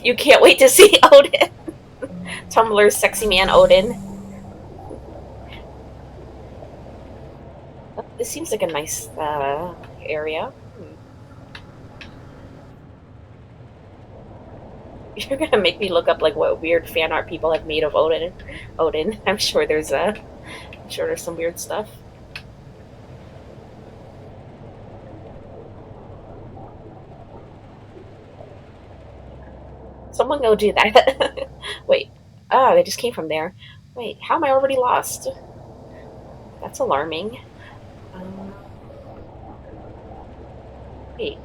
You can't wait to see Odin. Tumblr's sexy man Odin. Oh, this seems like a nice area. You're gonna make me look up like what weird fan art people have made of Odin. Odin. I'm sure there's some weird stuff. Someone go do that. Wait. Ah, they just came from there. Wait, how am I already lost? That's alarming. Um, wait,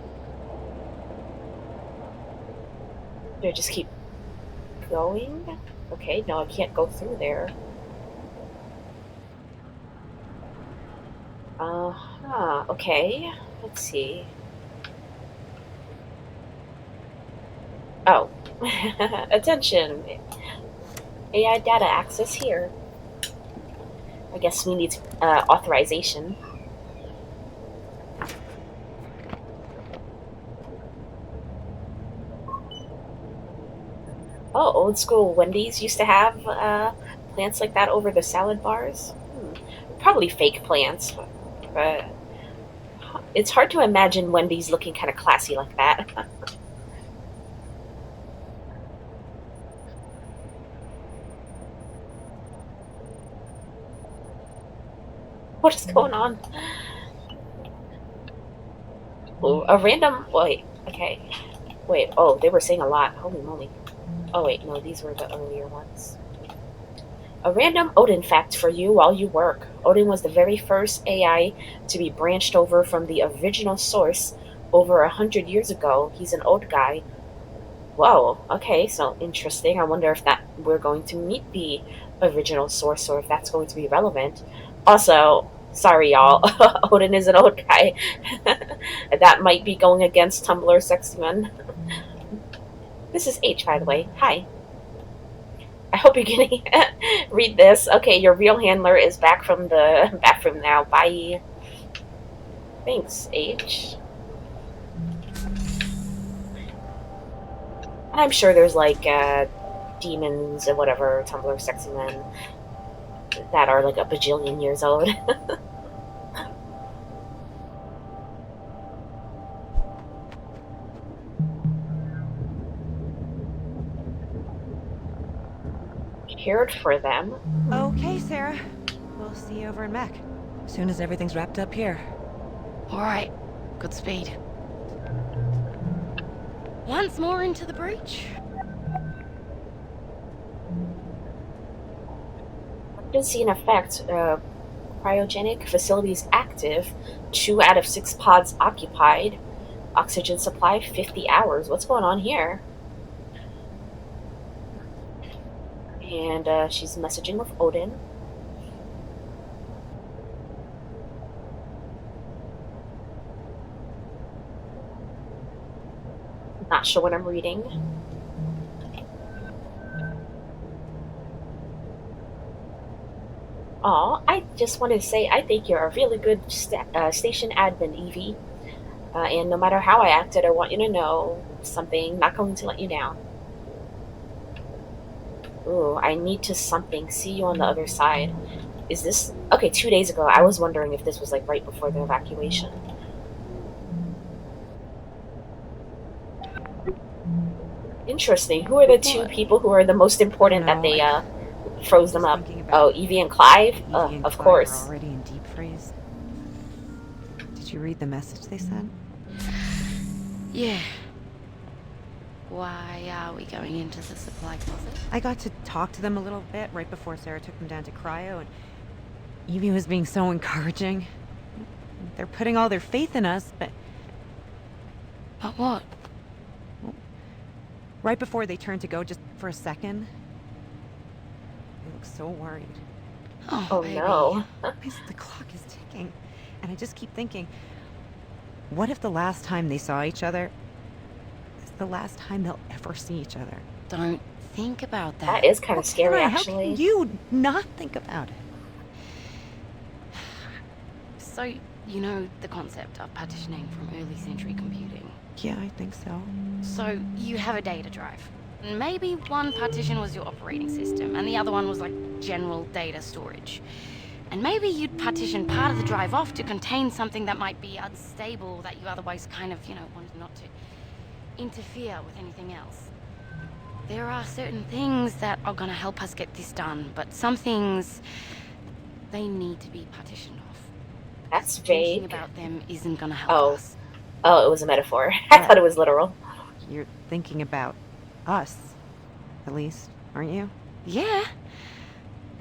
do I just keep going? Okay, no, I can't go through there. Huh, okay. Let's see. Oh. Attention! AI data access here. I guess we need authorization. Oh, old school Wendy's used to have plants like that over the salad bars. Probably fake plants, but it's hard to imagine Wendy's looking kind of classy like that. What is going on? Ooh, a random. Wait, okay. Wait, oh, they were saying a lot. Holy moly. Oh, wait, no, these were the earlier ones. A random Odin fact for you while you work. Odin was the very first AI to be branched over from the original source over 100 years ago. He's an old guy. Whoa, okay, so interesting. I wonder if that we're going to meet the original source or if that's going to be relevant. Also, sorry y'all, Odin is an old guy. That might be going against Tumblr Sexman. This is H, by the way. Hi. I hope you can read this. Okay, your real handler is back from the bathroom now. Bye. Thanks, H. I'm sure there's like demons and whatever, Tumblr sexy men that are like a bajillion years old. Cared for them. Okay, Sarah. We'll see you over in Mac. As soon as everything's wrapped up here. Alright, Godspeed. Once more into the breach. Didn't see an effect. Cryogenic facilities active. 2 out of 6 pods occupied. Oxygen supply 50 hours. What's going on here? And she's messaging with Odin. Not sure what I'm reading. Aw, I just wanted to say I think you're a really good station admin, Evie. And no matter how I acted, I want you to know something. Not going to let you down. Ooh, I need to something. See you on the other side. Is this okay? 2 days ago, I was wondering if this was like right before the evacuation. Interesting. Who are the two people who are the most important that they froze them up? Oh, Evie and Clive? Evie and Of Clive course. are already in deep freeze. Did you read the message they sent? Yeah. Why are we going into the supply closet? I got to talk to them a little bit right before Sarah took them down to cryo, and Evie was being so encouraging. They're putting all their faith in us, but But what? right before they turned to go, just for a second, they look so worried. Oh baby. no. The clock is ticking, and I just keep thinking, what if the last time they saw each other is the last time they'll ever see each other? Don't think about that. That is kind of scary, How actually. can you not think about it? So, you know the concept of partitioning from early century computing. Yeah, I think so. So, you have a data drive. Maybe one partition was your operating system, and the other one was like general data storage. And maybe you'd partition part of the drive off to contain something that might be unstable that you otherwise kind of, wanted not to interfere with anything else. There are certain things that are gonna help us get this done, but some things, they need to be partitioned off. That's Just thinking vague. about them isn't gonna help Oh. us. Oh, it was a metaphor. I thought it was literal. You're thinking about us, at least, aren't you? Yeah.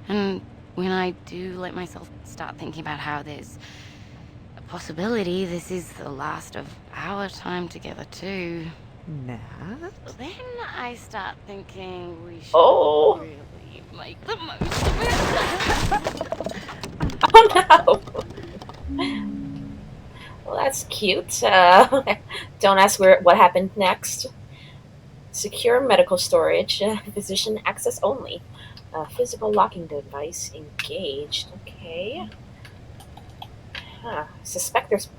And when I do let myself start thinking about how there's a possibility this is the last of our time together too, Nat? then I start thinking we should Oh. really make the most of it. Oh no. Well, that's cute. Don't ask what happened next. Secure medical storage. Physician access only. Physical locking device engaged. Okay. Huh. Suspect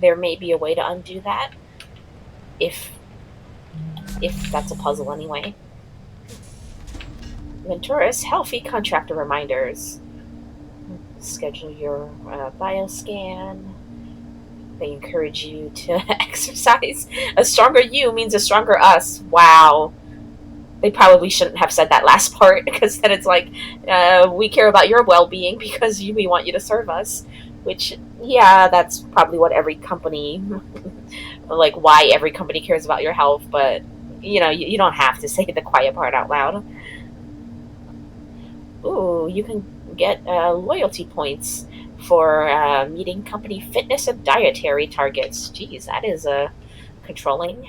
there may be a way to undo that. If that's a puzzle anyway. Venturis, healthy contractor reminders. Schedule your bioscan. They encourage you to exercise. A stronger you means a stronger us. Wow. They probably shouldn't have said that last part because then it's like, we care about your well being because we want you to serve us. Which, yeah, that's probably what every company, like, why every company cares about your health, but, you don't have to say the quiet part out loud. Ooh, you can get loyalty points for meeting company fitness and dietary targets. Geez, that is controlling.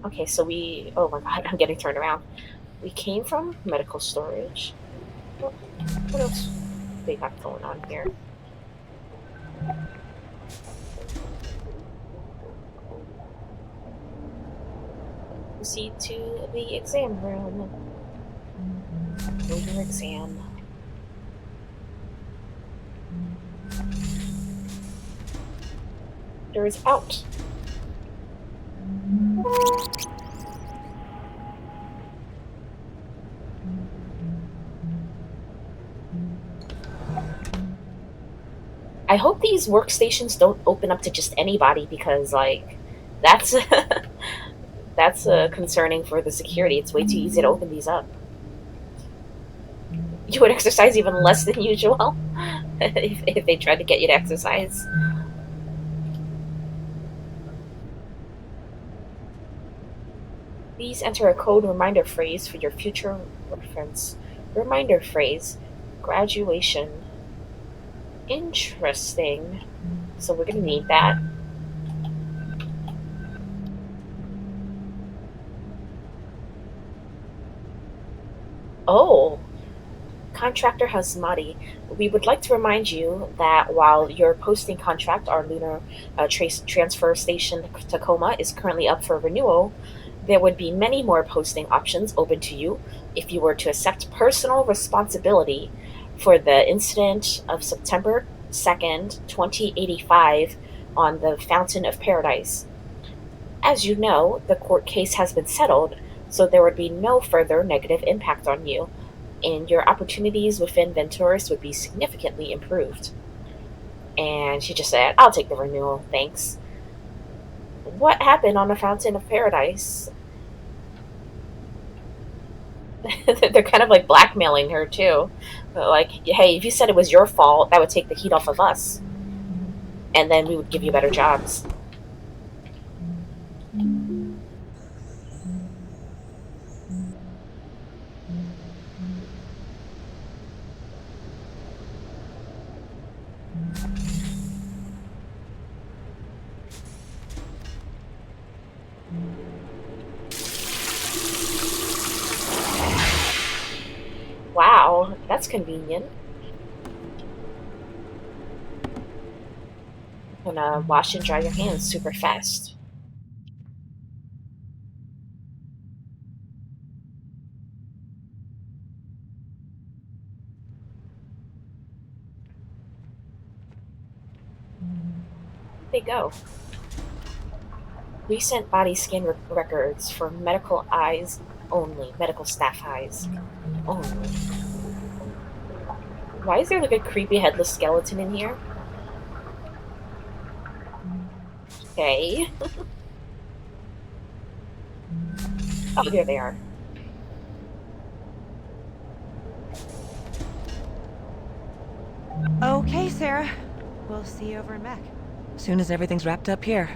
Okay, so oh my god, I'm getting turned around. We came from medical storage. What else they got going on here? Proceed to the exam room. Do your exam. Door is out. I hope these workstations don't open up to just anybody because, like, that's that's concerning for the security. It's way too easy to open these up. You would exercise even less than usual if they tried to get you to exercise. Please enter a code reminder phrase for your future reference. Reminder phrase, graduation. Interesting. So we're going to need that. Oh, Contractor Hasmati, we would like to remind you that while your posting contract, our lunar transfer station Tacoma, is currently up for renewal, there would be many more posting options open to you if you were to accept personal responsibility for the incident of September 2nd, 2085 on the Fountain of Paradise. As you know, the court case has been settled, so there would be no further negative impact on you, and your opportunities within Venturis would be significantly improved. And she just said, I'll take the renewal, thanks. What happened on the Fountain of Paradise? They're kind of like blackmailing her, too. Like, hey, if you said it was your fault, that would take the heat off of us. And then we would give you better jobs. Wow, that's convenient. You can wash and dry your hands super fast. They go. Recent body scan records for medical eyes only. Medical staff eyes only. Why is there like a creepy headless skeleton in here? Okay. Oh, here they are. Okay, Sarah. We'll see you over in Mech. Soon as everything's wrapped up here.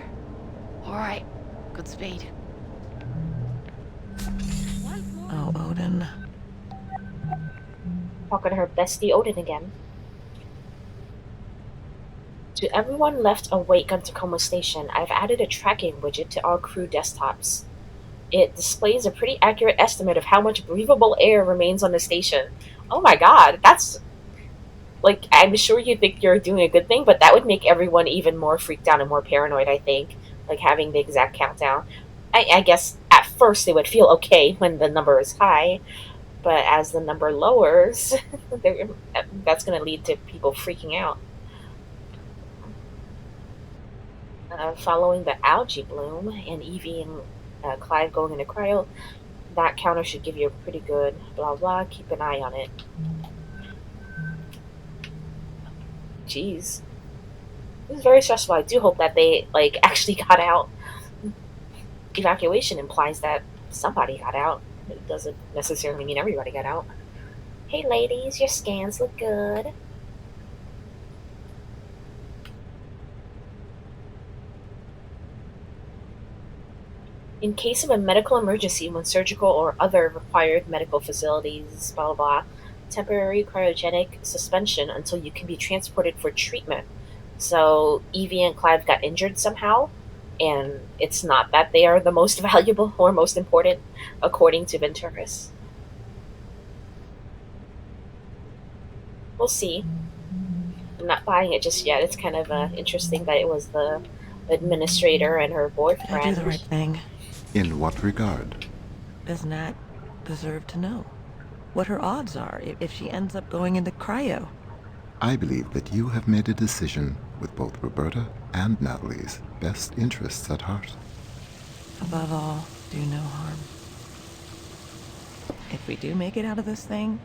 Alright, good speed. Oh, Odin. Talking to her bestie Odin again. To everyone left awake on Tacoma Station, I've added a tracking widget to all crew desktops. It displays a pretty accurate estimate of how much breathable air remains on the station. Oh my god, that's like, I'm sure you think you're doing a good thing, but that would make everyone even more freaked out and more paranoid, I think, like having the exact countdown. I guess at first they would feel okay when the number is high, but as the number lowers, that's going to lead to people freaking out. Following the algae bloom and Evie and Clyde going into cryo, that counter should give you a pretty good blah blah. Keep an eye on it. Jeez. This is very stressful. I do hope that they like actually got out. Evacuation implies that somebody got out. It doesn't necessarily mean everybody got out. Hey ladies, your scans look good. In case of a medical emergency when surgical or other required medical facilities, blah blah blah, temporary cryogenic suspension until you can be transported for treatment. So Evie and Clive got injured somehow, and it's not that they are the most valuable or most important, according to Venturis. We'll see. I'm not buying it just yet. It's kind of interesting that it was the administrator and her Did I do the right boyfriend. thing? In what regard? Does Nat deserve to know what her odds are if she ends up going into cryo? I believe that you have made a decision with both Roberta and Natalie's best interests at heart. Above all, do no harm. If we do make it out of this thing,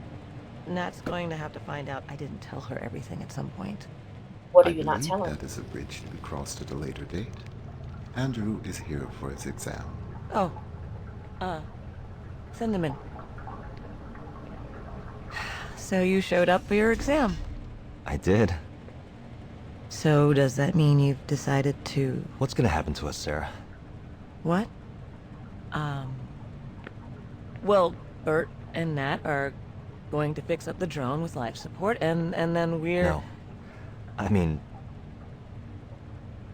Nat's going to have to find out I didn't tell her everything at some point. What do I you not believe tell him? that is a bridge to be crossed at a later date. Andrew is here for his exam. Oh, send him in. So you showed up for your exam. I did. So does that mean you've decided to... What's gonna happen to us, Sarah? What? Well, Bert and Nat are going to fix up the drone with life support, and then we're... No. I mean...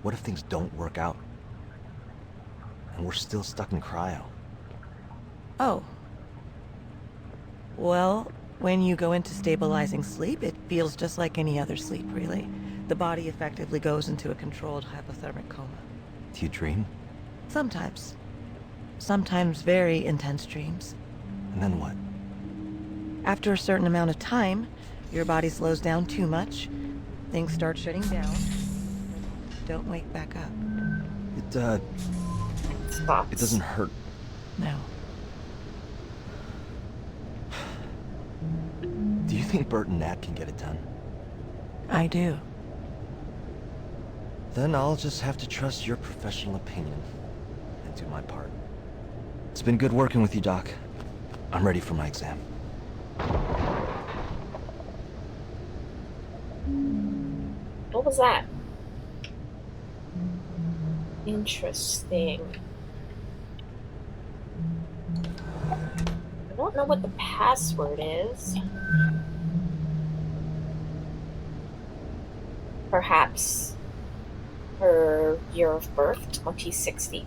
What if things don't work out? And we're still stuck in cryo? Oh. Well, when you go into stabilizing sleep, it feels just like any other sleep, really. The body effectively goes into a controlled hypothermic coma. Do you dream? Sometimes. Sometimes very intense dreams. And then what? After a certain amount of time, your body slows down too much, things start shutting down. Don't wake back up. It Spots. doesn't hurt. No. Do you think Bert and Nat can get it done? I do. Then I'll just have to trust your professional opinion and do my part. It's been good working with you, Doc. I'm ready for my exam. What was that? Interesting. I don't know what the password is. Perhaps her year of birth, 2060.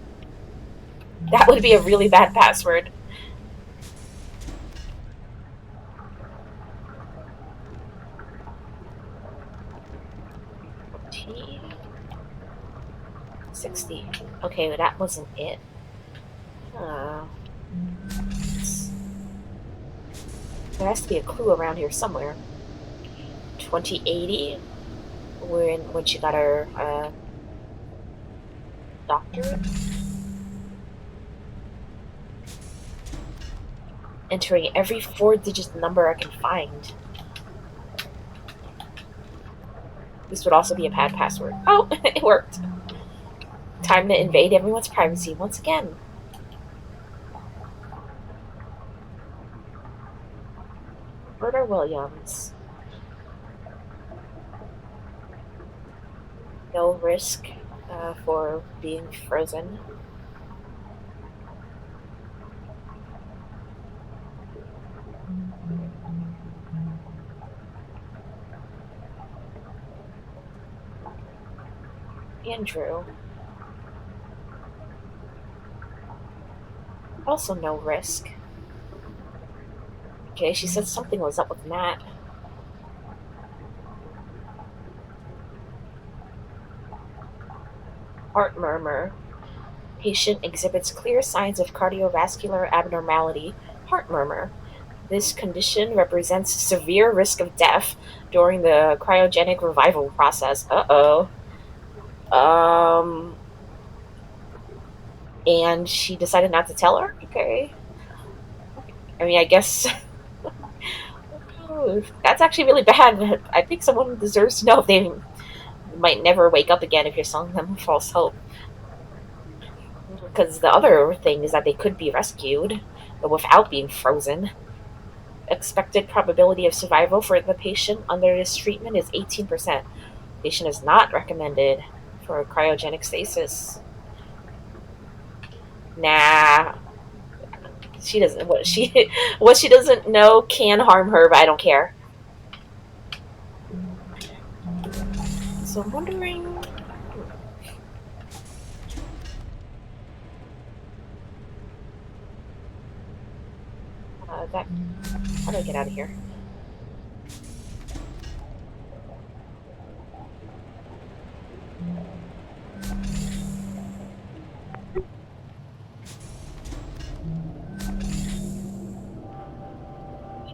That would be a really bad password. T 60. Okay, but that wasn't it. There has to be a clue around here somewhere. 2080, when she got her doctorate. entering every four-digit number I can find. This would also be a bad password. Oh, it worked. Time to invade everyone's privacy once again. Roberta Williams. No risk for being frozen. Andrew. Also no risk. Okay, she said something was up with Matt. Heart murmur. Patient exhibits clear signs of cardiovascular abnormality. Heart murmur. This condition represents severe risk of death during the cryogenic revival process. Uh-oh. Um, and she decided not to tell her? Okay. I mean, I guess that's actually really bad. I think someone deserves to know if they might never wake up again if you're selling them false hope. Because the other thing is that they could be rescued, but without being frozen. Expected probability of survival for the patient under this treatment is 18%. Patient is not recommended for cryogenic stasis. Nah, she doesn't. What she doesn't know can harm her, but I don't care. So I'm wondering. That. How do I get out of here?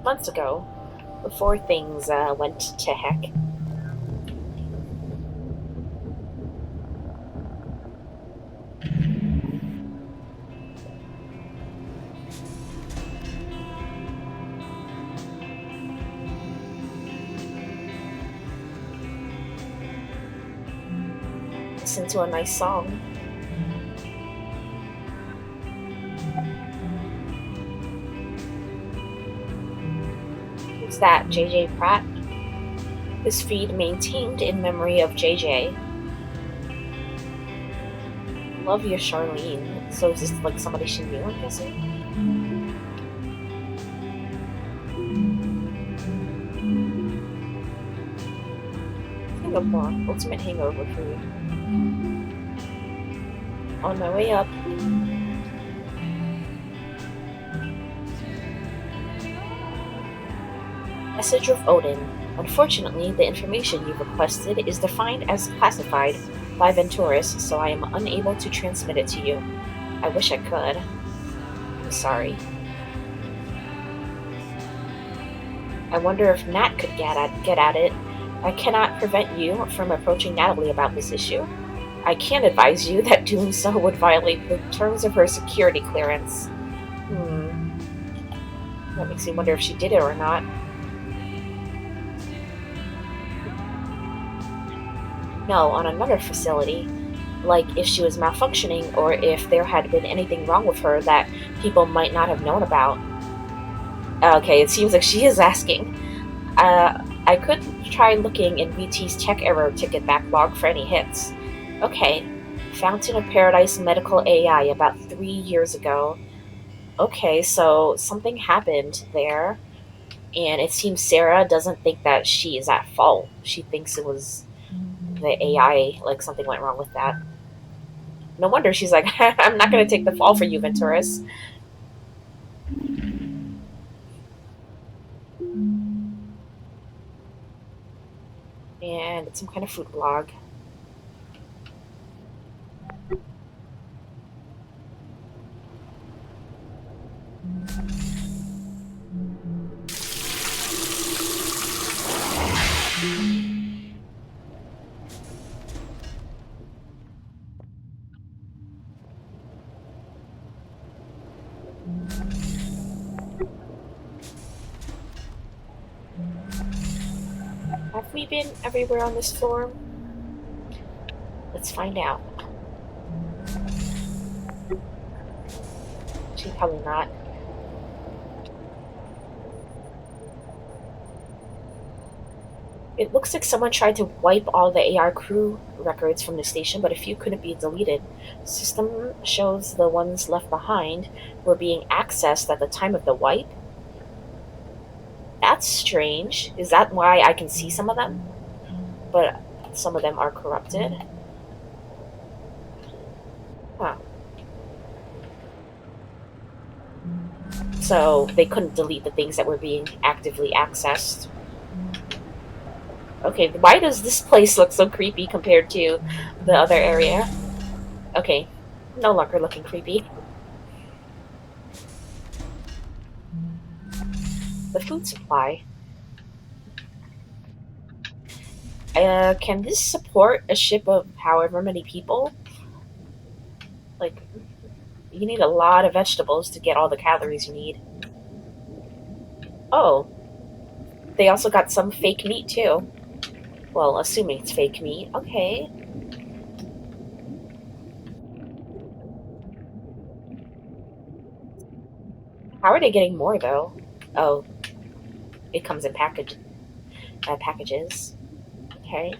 Months ago, before things went to heck. Listen to a nice song. Who's that? JJ Pratt? This feed maintained in memory of JJ. Love you, Charlene. So is this like somebody she knew, I'm guessing? Singapore. Ultimate hangover food. On my way up. Message of Odin. Unfortunately, the information you requested is defined as classified by Venturis, so I am unable to transmit it to you. I wish I could. I'm sorry. I wonder if Nat could get at it. I cannot prevent you from approaching Natalie about this issue. I can advise you that doing so would violate the terms of her security clearance. That makes me wonder if she did it or not. No, on another facility. Like if she was malfunctioning or if there had been anything wrong with her that people might not have known about. Okay, it seems like she is asking. I could try looking in VT's check error ticket backlog for any hits. Okay, Fountain of Paradise Medical AI about 3 years ago. Okay, so something happened there, and it seems Sarah doesn't think that she is at fault. She thinks it was the AI, like something went wrong with that. No wonder she's like, I'm not going to take the fall for you, Venturis. And it's some kind of food blog. Have we been everywhere on this floor? Let's find out. Actually, probably not. It looks like someone tried to wipe all the AR crew records from the station, but a few couldn't be deleted. System shows the ones left behind were being accessed at the time of the wipe. That's strange. Is that why I can see some of them? But some of them are corrupted. Huh. So they couldn't delete the things that were being actively accessed. Okay, why does this place look so creepy compared to the other area? Okay, no longer looking creepy. The food supply. Can this support a ship of however many people? Like, you need a lot of vegetables to get all the calories you need. Oh, they also got some fake meat too. Well, assuming it's fake meat. Okay. How are they getting more though? Oh, it comes in packages. Okay.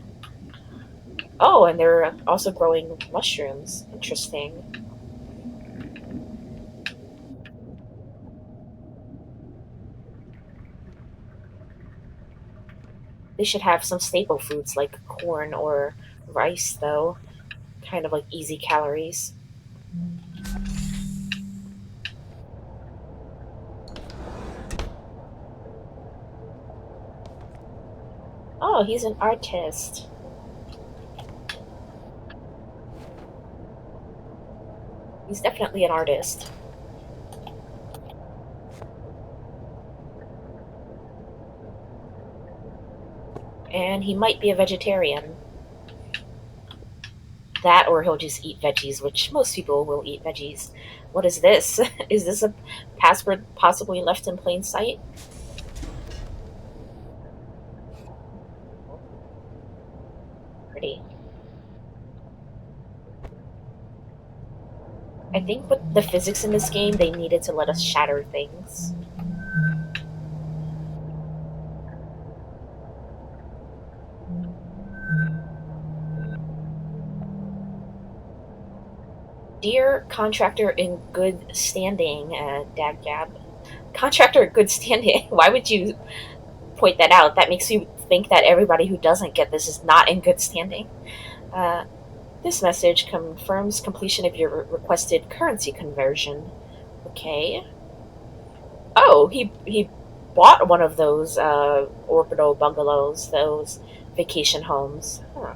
Oh, and they're also growing mushrooms. Interesting. They should have some staple foods like corn or rice, though. Kind of like easy calories. Oh, he's an artist. He's definitely an artist. And he might be a vegetarian. That or he'll just eat veggies, which most people will eat veggies. What is this? Is this a password possibly left in plain sight? Pretty. I think with the physics in this game, they needed to let us shatter things. Dear contractor in good standing, Daggab. Contractor in good standing? Why would you point that out? That makes you think that everybody who doesn't get this is not in good standing. Uh, this message confirms completion of your requested currency conversion. Okay. Oh, he bought one of those orbital bungalows, those vacation homes. Huh.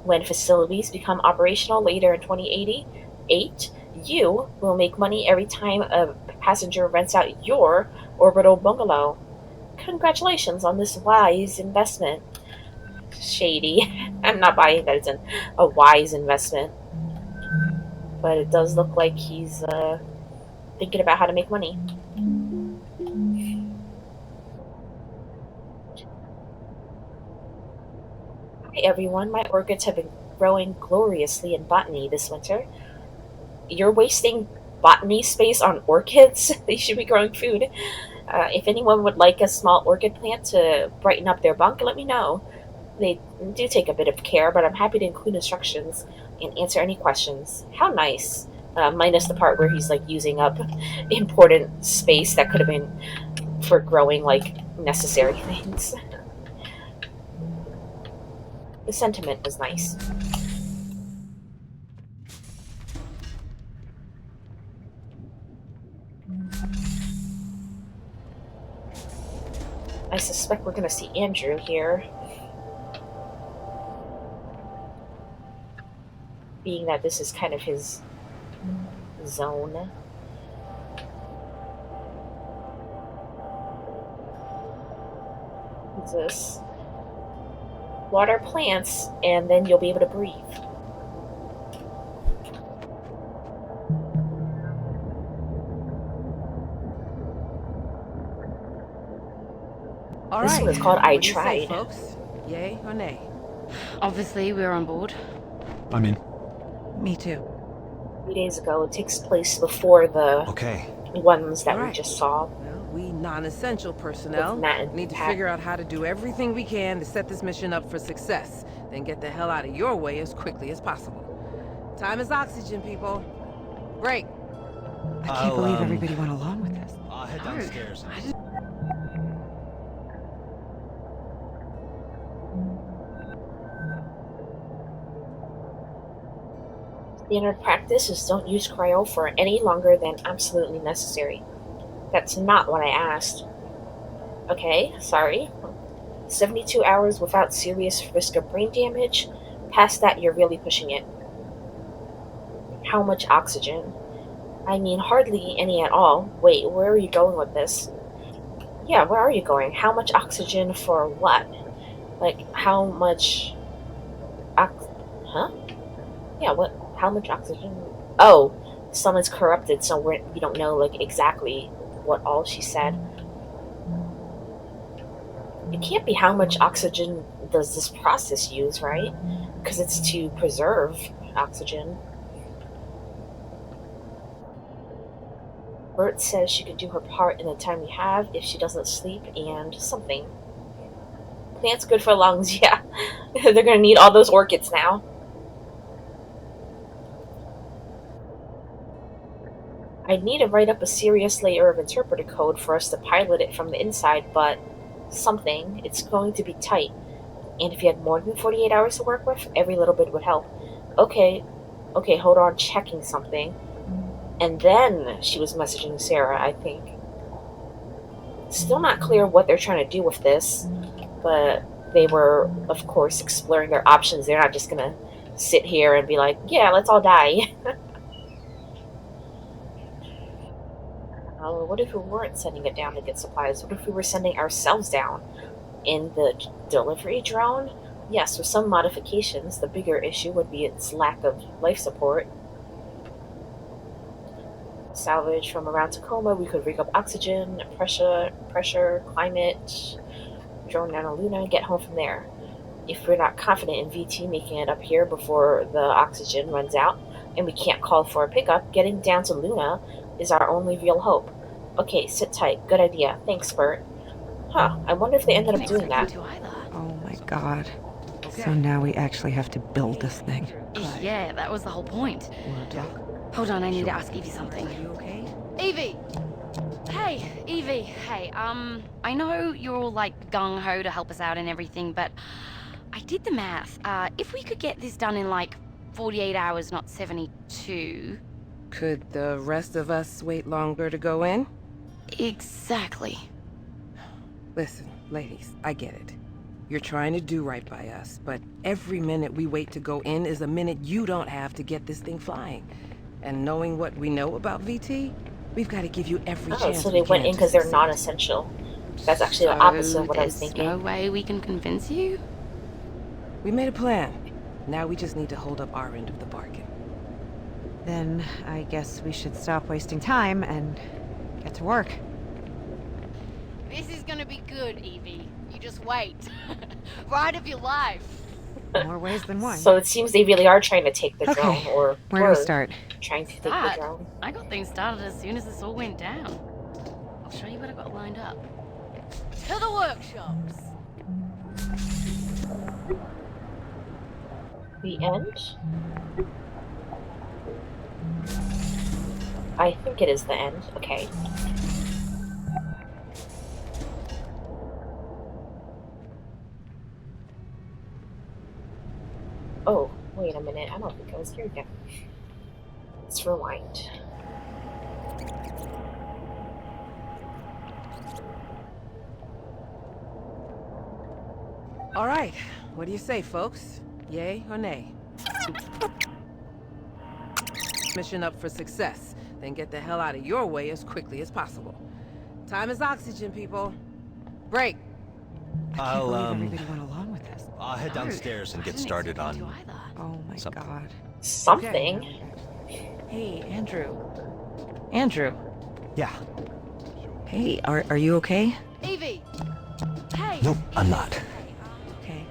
When facilities become operational later in 2088, you will make money every time a passenger rents out your orbital bungalow. Congratulations on this wise investment. Shady. I'm not buying that it's a wise investment. But it does look like he's thinking about how to make money. Hi everyone, my orchids have been growing gloriously in botany this winter. You're wasting botany space on orchids? They should be growing food. If anyone would like a small orchid plant to brighten up their bunk, let me know. They do take a bit of care, but I'm happy to include instructions and answer any questions. How nice. Minus the part where he's like using up important space that could have been for growing like necessary things. The sentiment was nice. I suspect we're gonna see Andrew here. Being that this is kind of his zone. What's this? Water plants, and then you'll be able to breathe. All This right. one is called I What do you say, Tried. folks? Yay or nay? Obviously, we're on board. I'm in. Me too. 3 days ago. It takes place before the Okay. ones that All we right. just saw Well, we non-essential with personnel Matt and need to Pat. figure out how to do everything we can to set this mission up for success, then get the hell out of your way as quickly as possible. Time is oxygen, people. Break. I can't believe everybody went along with this. I'll head No, downstairs. I just... Standard practice is don't use cryo for any longer than absolutely necessary. That's not what I asked. Okay, sorry. 72 hours without serious risk of brain damage. Past that, you're really pushing it. How much oxygen? I mean, hardly any at all. Wait, where are you going with this? Yeah, where are you going? How much oxygen for what? Like, how much... Huh? Yeah, what? How much oxygen? Oh, someone's corrupted, so we don't know, like, exactly what all she said. It can't be how much oxygen does this process use, right? Because it's to preserve oxygen. Bert says she could do her part in the time we have if she doesn't sleep and something. Plant's good for lungs, yeah. They're gonna need all those orchids now. I'd need to write up a serious layer of interpreter code for us to pilot it from the inside, but something, it's going to be tight. And if you had more than 48 hours to work with, every little bit would help. Okay, hold on, checking something. And then she was messaging Sarah, I think. Still not clear what they're trying to do with this, but they were, of course, exploring their options. They're not just gonna sit here and be like, yeah, let's all die. What if we weren't sending it down to get supplies? What if we were sending ourselves down? In the delivery drone? Yes, with some modifications. The bigger issue would be its lack of life support. Salvage from around Tacoma, we could rig up oxygen, pressure, climate, drone down to Luna, get home from there. If we're not confident in VT making it up here before the oxygen runs out, and we can't call for a pickup, getting down to Luna is our only real hope. Okay, sit tight. Good idea. Thanks, Bert. Huh, I wonder if they ended up doing that. Oh my god. So now we actually have to build this thing. Yeah, that was the whole point. Yeah. Hold on, I need to ask Evie something. Are you okay? Evie! Hey, Evie. Hey, I know you're all like gung-ho to help us out and everything, but I did the math. If we could get this done in like 48 hours, not 72... Could the rest of us wait longer to go in? Exactly. Listen, ladies, I get it. You're trying to do right by us, but every minute we wait to go in is a minute you don't have to get this thing flying. And knowing what we know about VT, we've got to give you every chance. So they went in because they're non-essential. That's actually the opposite of what I was thinking. There's no way we can convince you? We made a plan. Now we just need to hold up our end of the bargain. Then I guess we should stop wasting time and get to work. This is gonna be good, Evie. You just wait. Ride of your life. More ways than one. So it seems they really are trying to take the drone, or where do we start? trying to take the drone. I got things started as soon as this all went down. I'll show you what I got lined up. To the workshops. The end? I think it is the end. Okay. Oh, wait a minute. I don't think I was here yet. Let's rewind. All right, what do you say, folks? Yay or nay? Mission up for success, then get the hell out of your way as quickly as possible. Time is oxygen, people. Break. I can't believe everybody went along with this. I'll head downstairs and get started on Oh my something. god. Something. Hey, Andrew. Andrew. Yeah. Hey, are you okay? Evie! Hey! Nope, I'm not. Okay.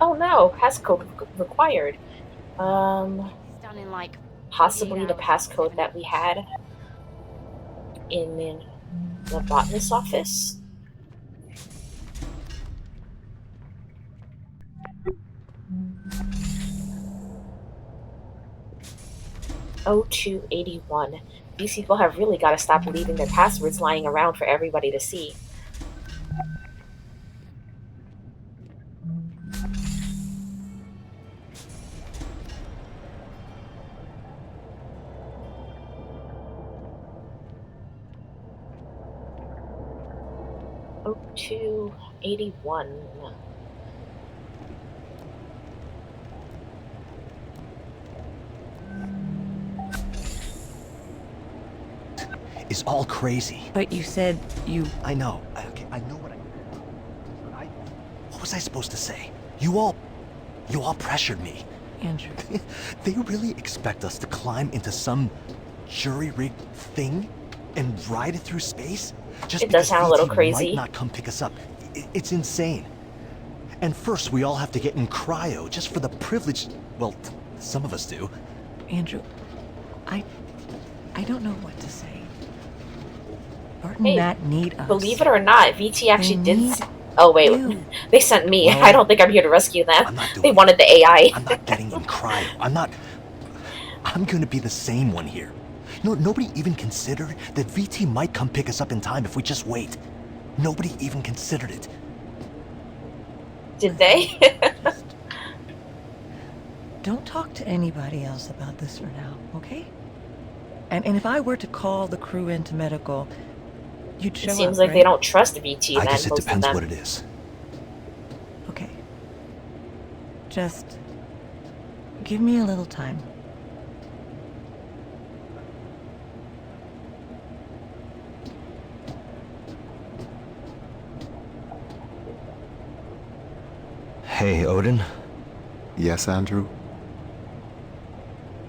Oh no, passcode required. It's done in like 48 Possibly the hours or passcode 7 that we hours. had in the botanist office. O281. These people have really got to stop leaving their passwords lying around for everybody to see. O281. Is all crazy. But you said you... I know. Okay, I know what what was I supposed to say? You all pressured me. Andrew. They really expect us to climb into some jury-rigged thing and ride it through space? Just It does because sound a little VT crazy. might not come pick us up. It's insane. And first, we all have to get in cryo just for the privilege. Well, some of us do. Andrew, I don't know what to say. Bart and Hey, Matt need us. Believe it or not, VT actually They did. need Oh wait, you. they sent me. Well, I don't think I'm here to rescue them. I'm not doing They it. wanted the AI. I'm not getting in cryo. I'm gonna be the same one here. No, nobody even considered that VT might come pick us up in time if we just wait. Nobody even considered it. Did they? Don't talk to anybody else about this for now, okay? And if I were to call the crew into medical, you'd show It up, seems like right? they don't trust VT. I Then guess it most of depends them. what it is. Okay. Just give me a little time. Hey, Odin. Yes, Andrew?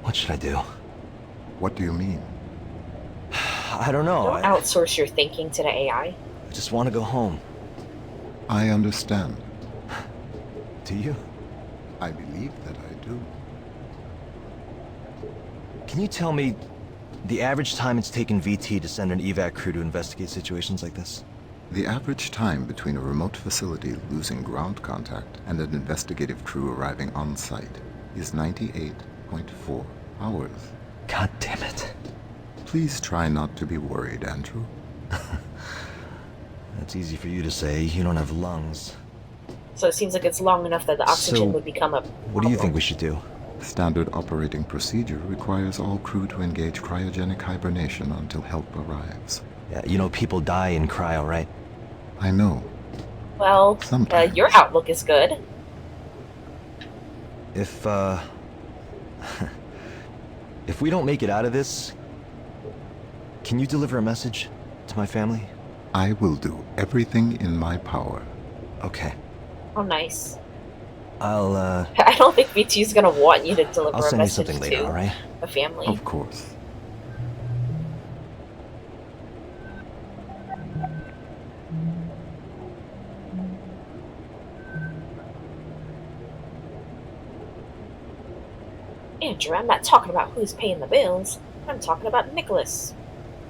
What should I do? What do you mean? I don't know. Don't outsource your thinking to the AI. I just want to go home. I understand. Do you? I believe that I do. Can you tell me the average time it's taken VT to send an evac crew to investigate situations like this? The average time between a remote facility losing ground contact and an investigative crew arriving on site is 98.4 hours. God damn it. Please try not to be worried, Andrew. That's easy for you to say. You don't have lungs. So it seems like it's long enough that the oxygen So, would become a. What do you think we should do? Standard operating procedure requires all crew to engage cryogenic hibernation until help arrives. Yeah, you know people die in cryo, right? I know. Well, Sometimes. your outlook is good. If, if we don't make it out of this, can you deliver a message to my family? I will do everything in my power. Okay. Oh, nice. I'll I don't think VT's gonna want you to deliver I'll a send you message something later, to alright? a family. Of course. Andrew, I'm not talking about who's paying the bills. I'm talking about Nicholas.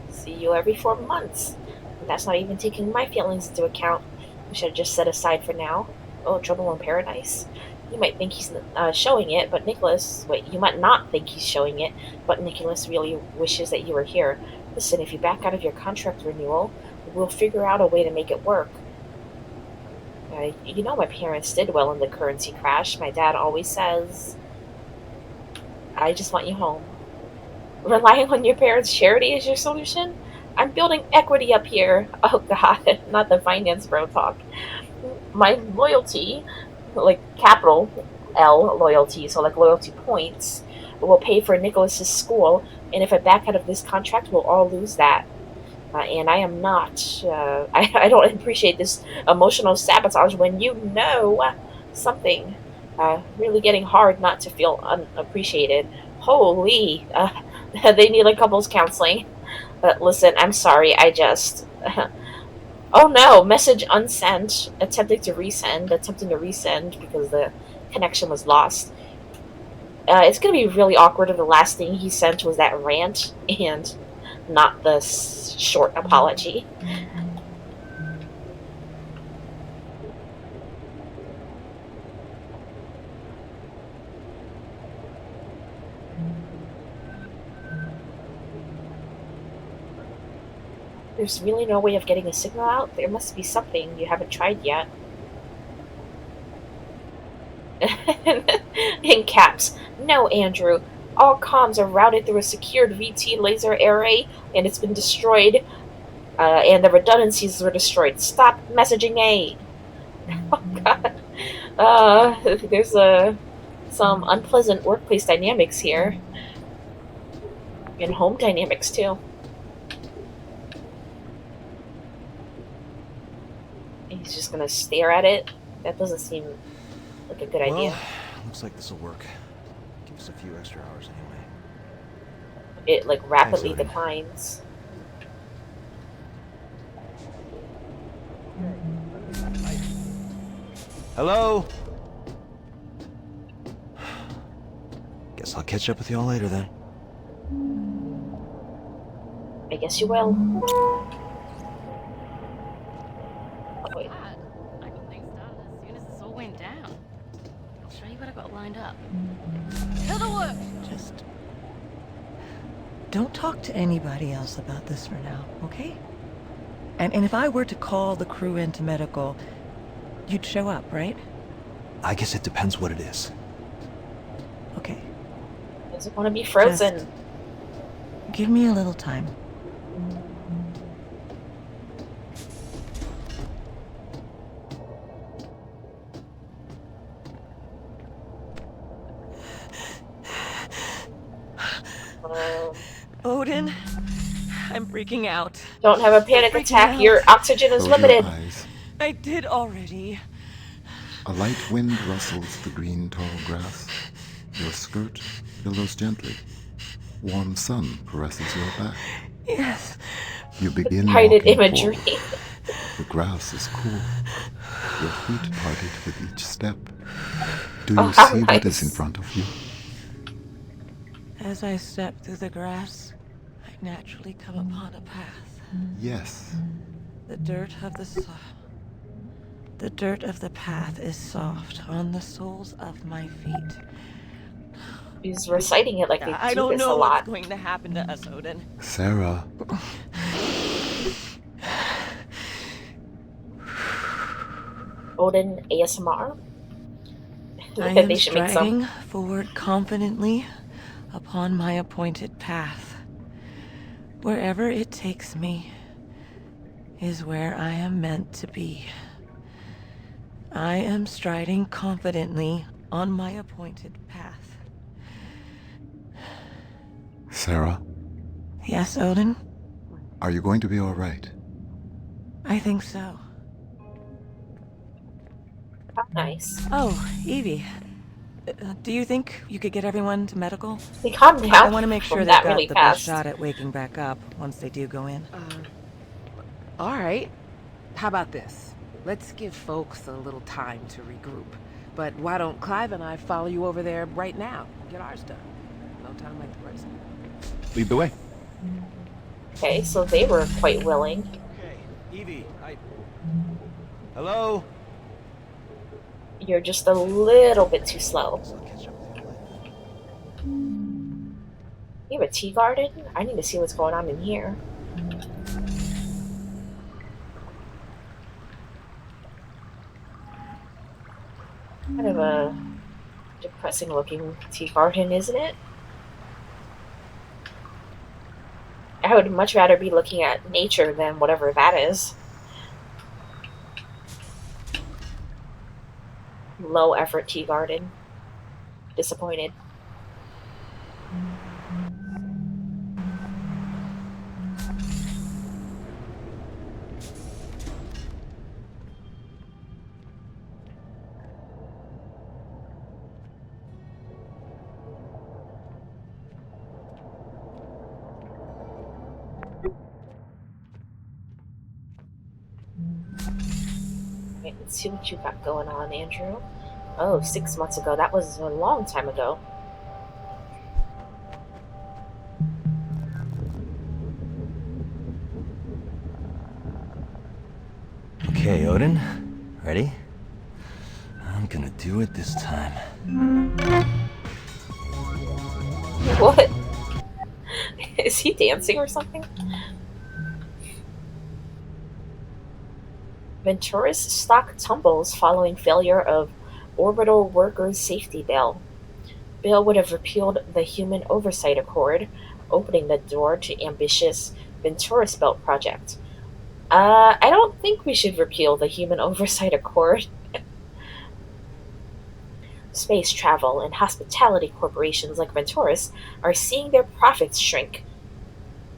See you every 4 months. And that's not even taking my feelings into account, which I just set aside for now. Oh, trouble in paradise. You might think he's showing it, but Nicholas... Wait, you might not think he's showing it, but Nicholas really wishes that you were here. Listen, if you back out of your contract renewal, we'll figure out a way to make it work. You know my parents did well in the currency crash. My dad always says... I just want you home. Relying on your parents' charity is your solution? I'm building equity up here. Oh god, not the finance bro talk. My loyalty, like capital L loyalty, so like loyalty points, will pay for Nicholas's school, and if I back out of this contract, we'll all lose that. And I am not, I don't appreciate this emotional sabotage when you know something. Really getting hard not to feel unappreciated. Holy, they need a couples counseling. But listen, I'm sorry, I just... Oh no, message unsent. Attempting to resend because the connection was lost. It's gonna be really awkward if the last thing he sent was that rant and not the short apology. There's really no way of getting a signal out? There must be something you haven't tried yet. In caps. No, Andrew. All comms are routed through a secured VT laser array, and it's been destroyed, and the redundancies were destroyed. Stop messaging A. Oh, God. There's some unpleasant workplace dynamics here, and home dynamics, too. He's just gonna stare at it? That doesn't seem like a good idea. Well, looks like this will work. Give us a few extra hours anyway. It, like, Thanks, rapidly Odin. declines. Hello? Guess I'll catch up with y'all later then. I guess you will. Oh, wait. Glad. I got things started as soon as this all went down. I'll show you what I got lined up. To the work! Just don't talk to anybody else about this for now, okay? And if I were to call the crew into medical, you'd show up, right? I guess it depends what it is. Okay. Doesn't want to be frozen. Just give me a little time. Odin, I'm freaking out. Don't have a panic Freaking attack. out. Your oxygen is Close limited. your eyes. I did already. A light wind rustles the green tall grass. Your skirt billows gently. Warm sun caresses your back. Yes. You begin Guided walking imagery. forward. The grass is cool. Your feet parted with each step. Do you Oh, how see what is in nice. front of you? As I step through the grass, I naturally come upon a path. Yes. The dirt of the path is soft on the soles of my feet. He's reciting it like they I do don't this a know what's lot. going to happen to us, Odin. Sarah. Odin ASMR? I am They should make some. striding forward confidently upon my appointed path. Wherever it takes me is where I am meant to be. I am striding confidently on my appointed path. Sarah, Yes, Odin? are you going to be all right? I think so. How nice. Oh, Evie. Do you think you could get everyone to medical? They calmed down I want to make sure from they've that got really the best fast. shot at waking back up once they do go in. All right. How about this? Let's give folks a little time to regroup. But why don't Clive and I follow you over there right now? Get ours done. No time like the present. Lead the way. Okay, so they were quite willing. Okay, Evie, Hello? You're just a little bit too slow. Guess I'll catch up with y'all later. You have a tea garden? I need to see what's going on in here. Kind of a depressing looking tea garden, isn't it? I would much rather be looking at nature than whatever that is. Low effort tea garden. Disappointed. Okay, let's see what you got going on, Andrew. Oh, 6 months ago. That was a long time ago. Okay, Odin. Ready? I'm gonna do it this time. What? Is he dancing or something? Ventura's stock tumbles following failure of orbital workers' safety bill. Bill would have repealed the Human Oversight Accord, opening the door to ambitious Venturus Belt project. I don't think we should repeal the Human Oversight Accord. Space travel and hospitality corporations like Venturus are seeing their profits shrink.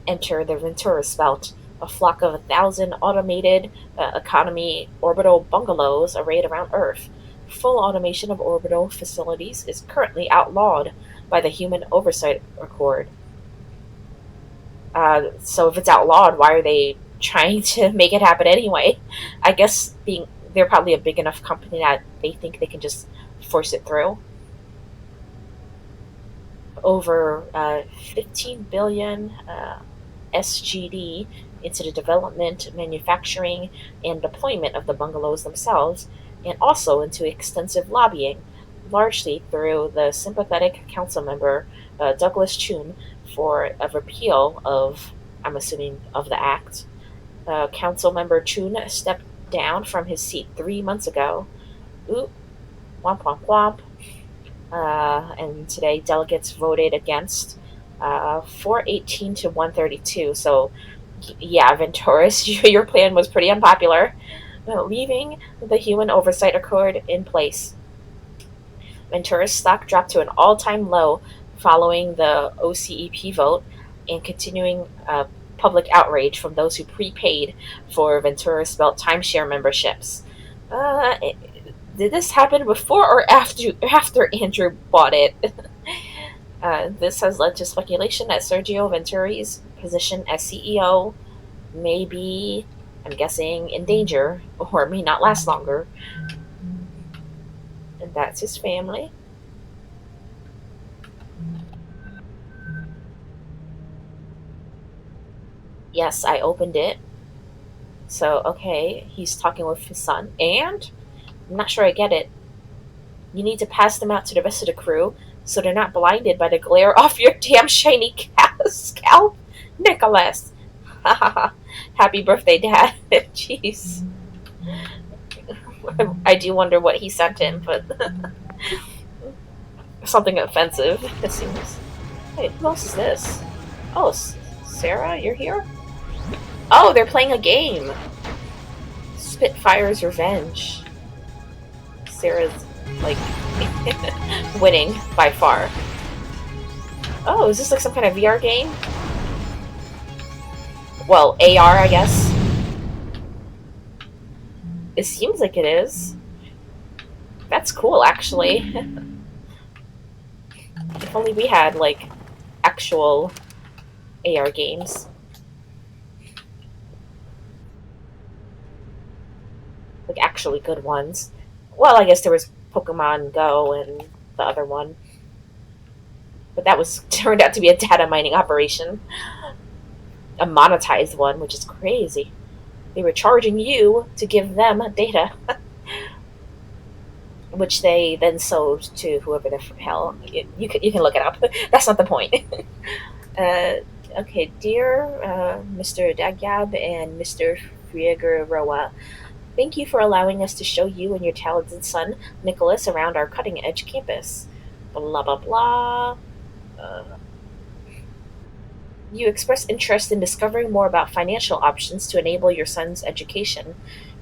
Enter the Venturus Belt, a flock of 1,000 automated economy orbital bungalows arrayed around Earth. Full automation of orbital facilities is currently outlawed by the Human Oversight Accord. So if it's outlawed, why are they trying to make it happen anyway? I guess being they're probably a big enough company that they think they can just force it through. Over 15 billion SGD into the development, manufacturing, and deployment of the bungalows themselves, and also into extensive lobbying, largely through the sympathetic council member Douglas Chun for a repeal of, I'm assuming, of the act. Council member Chun stepped down from his seat 3 months ago. Ooh, womp womp womp. And today delegates voted against 418 to 132. So, yeah, Venturus, your plan was pretty unpopular, leaving the Human Oversight Accord in place. Venturus stock dropped to an all time low following the OCEP vote and continuing public outrage from those who prepaid for Venturus Belt timeshare memberships. Uh, did this happen before or after Andrew bought it? This has led to speculation that Sergio Venturi's position as CEO may be, I'm guessing, in danger or may not last longer. And that's his family. Yes, I opened it. So, okay, he's talking with his son. And I'm not sure I get it. You need to pass them out to the rest of the crew so they're not blinded by the glare off your damn shiny scalp, Nicholas. Ha ha ha. Happy birthday, Dad. Jeez. I do wonder what he sent him, but something offensive, it seems. Hey, who else is this? Oh, Sarah, you're here? Oh, they're playing a game. Spitfire's Revenge. Sarah's, like, winning by far. Oh, is this like some kind of VR game? Well, AR, I guess. It seems like it is. That's cool, actually. If only we had, like, actual AR games. Like, actually good ones. Well, I guess there was Pokemon Go and the other one. But that was turned out to be a data mining operation. A monetized one, which is crazy. They were charging you to give them data, which they then sold to whoever the hell. You can look it up. That's not the point. Okay, dear Mr. Dagyab and Mr. Figueroa, thank you for allowing us to show you and your talented son, Nicholas, around our cutting edge campus. Blah, blah, blah. Uh, you expressed interest in discovering more about financial options to enable your son's education.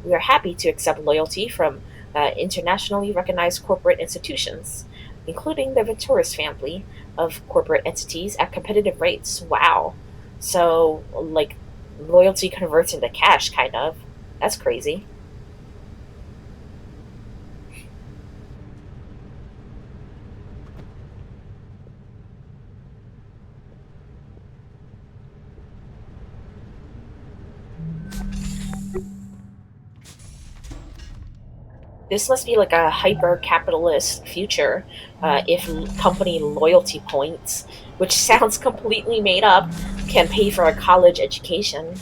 We are happy to accept loyalty from internationally recognized corporate institutions, including the Venturis family of corporate entities at competitive rates. Wow. So, like, loyalty converts into cash, kind of. That's crazy. This must be like a hyper capitalist future, if company loyalty points, which sounds completely made up, can pay for a college education.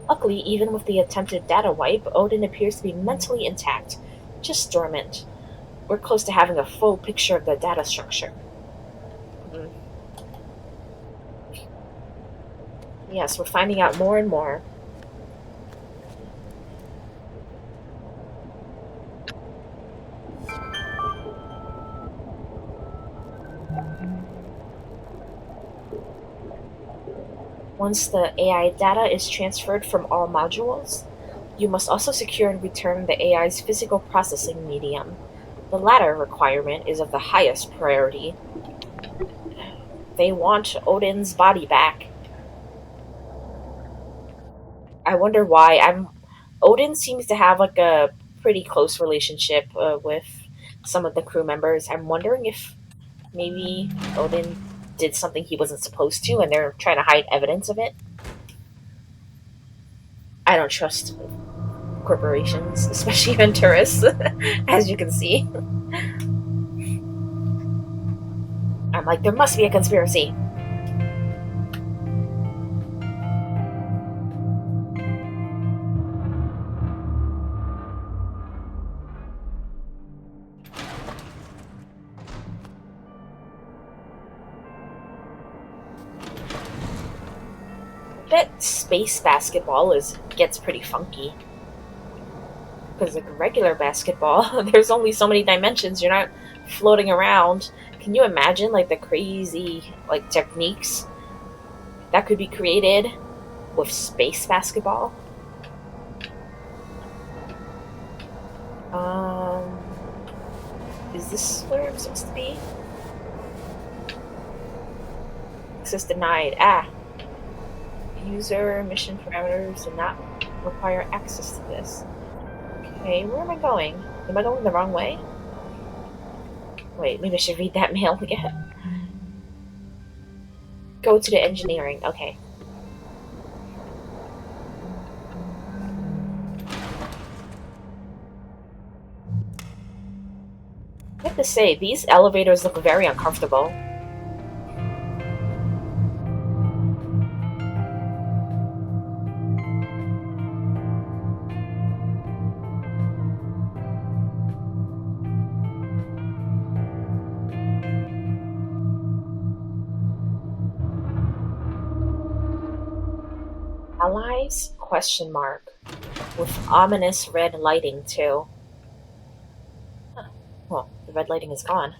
Luckily, even with the attempted data wipe, Odin appears to be mentally intact, just dormant. We're close to having a full picture of the data structure. Mm. Yes, we're finding out more and more. Once the AI data is transferred from all modules, you must also secure and return the AI's physical processing medium. The latter requirement is of the highest priority. They want Odin's body back. I wonder why. Odin seems to have like a pretty close relationship with some of the crew members. I'm wondering if maybe Odin did something he wasn't supposed to, and they're trying to hide evidence of it. I don't trust corporations, especially Venturas, as you can see. I'm like, there must be a conspiracy. I bet space basketball is gets pretty funky. Because like regular basketball, there's only so many dimensions. You're not floating around. Can you imagine like the crazy like techniques that could be created with space basketball? Um, is this where I'm supposed to be? Access denied. Ah, user mission parameters do not require access to this. Okay, where am I going? Am I going the wrong way? Wait, maybe I should read that mail again. Go to the engineering. Okay. I have to say, these elevators look very uncomfortable. Allies? Question mark. With ominous red lighting, too. Huh. Well, the red lighting is gone.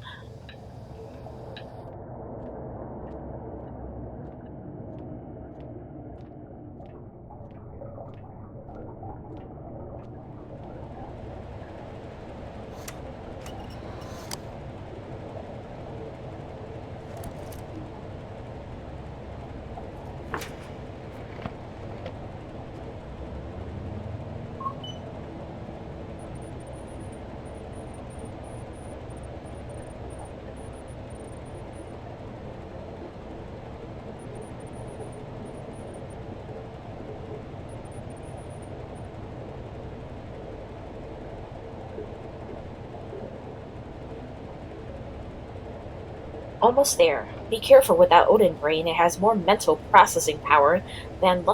Almost there. Be careful with that Odin brain. It has more mental processing power than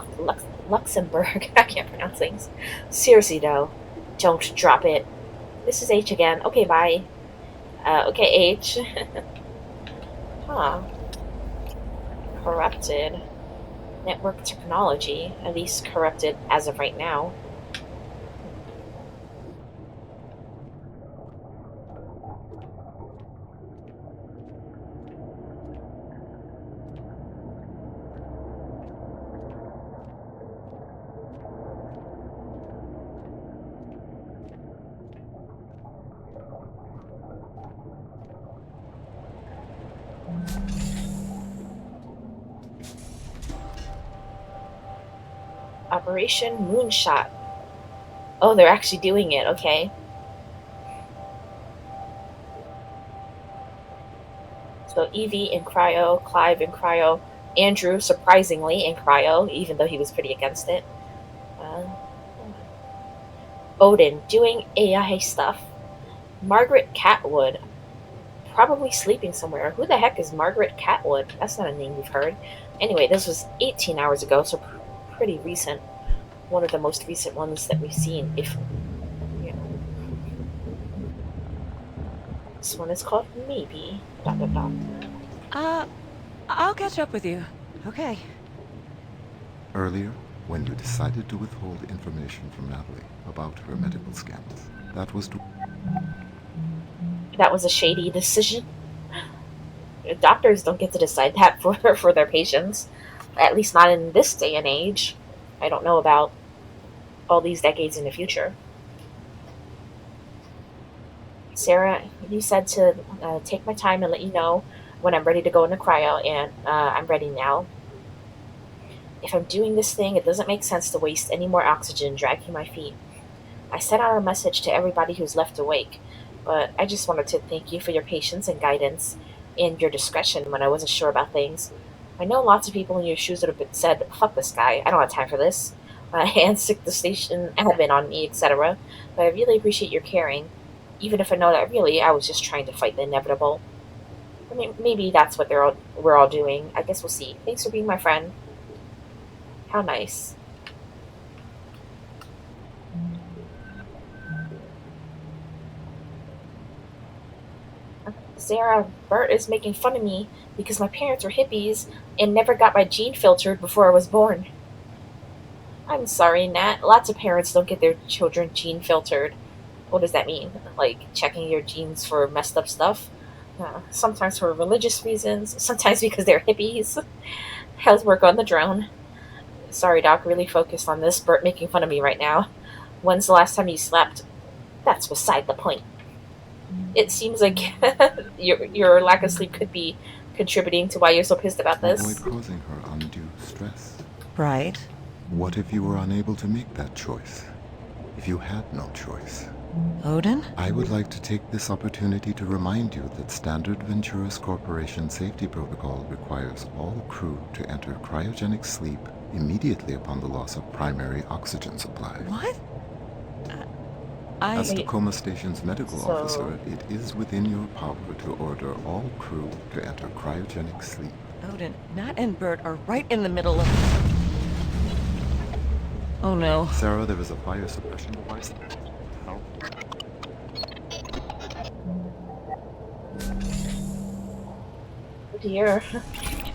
Luxembourg. I can't pronounce things. Seriously, though, don't drop it. This is H again. Okay, bye. Okay, H. Huh. Corrupted. Network technology. At least corrupted as of right now. Operation Moonshot. Oh, they're actually doing it. Okay. So Evie in cryo, Clive in cryo. Andrew, surprisingly, in cryo, even though he was pretty against it. Uh, Odin, doing AI stuff. Margaret Catwood, probably sleeping somewhere. Who the heck is Margaret Catwood? That's not a name we've heard. Anyway, this was 18 hours ago, so pretty recent. One of the most recent ones that we've seen. If you know, this one is called Maybe. Dot dot dot. Uh, I'll catch up with you. Okay. Earlier, when you decided to withhold information from Natalie about her medical scans, that was to... That was a shady decision. Doctors don't get to decide that for their patients. At least not in this day and age. I don't know about all these decades in the future. Sarah, you said to take my time and let you know when I'm ready to go into cryo, and I'm ready now. If I'm doing this thing, it doesn't make sense to waste any more oxygen dragging my feet. I sent out a message to everybody who's left awake, but I just wanted to thank you for your patience and guidance and your discretion when I wasn't sure about things. I know lots of people in your shoes would have said, fuck this guy, I don't have time for this, and stick the station admin on me, etc. But I really appreciate your caring, even if I know that really I was just trying to fight the inevitable. I mean, maybe that's what we're all doing. I guess we'll see. Thanks for being my friend. How nice. Sarah, Bert is making fun of me because my parents were hippies and never got my gene filtered before I was born. I'm sorry, Nat. Lots of parents don't get their children gene filtered. What does that mean? Like checking your genes for messed up stuff? Sometimes for religious reasons, sometimes because they're hippies. How's work on the drone? Sorry, Doc, really focused on this. Bert making fun of me right now. When's the last time you slept? That's beside the point. It seems like your lack of sleep could be contributing to why you're so pissed about To avoid this. causing her undue stress. Right. What if you were unable to make that choice? If you had no choice? Odin? I would like to take this opportunity to remind you that Standard Venturis Corporation safety protocol requires all crew to enter cryogenic sleep immediately upon the loss of primary oxygen supply. What? As Wait. Tacoma Station's medical So- officer, it is within your power to order all crew to enter cryogenic sleep. Odin, Nat and Bert are right in the middle of... Oh no. Sarah, there is a fire suppression device. How? Oh dear.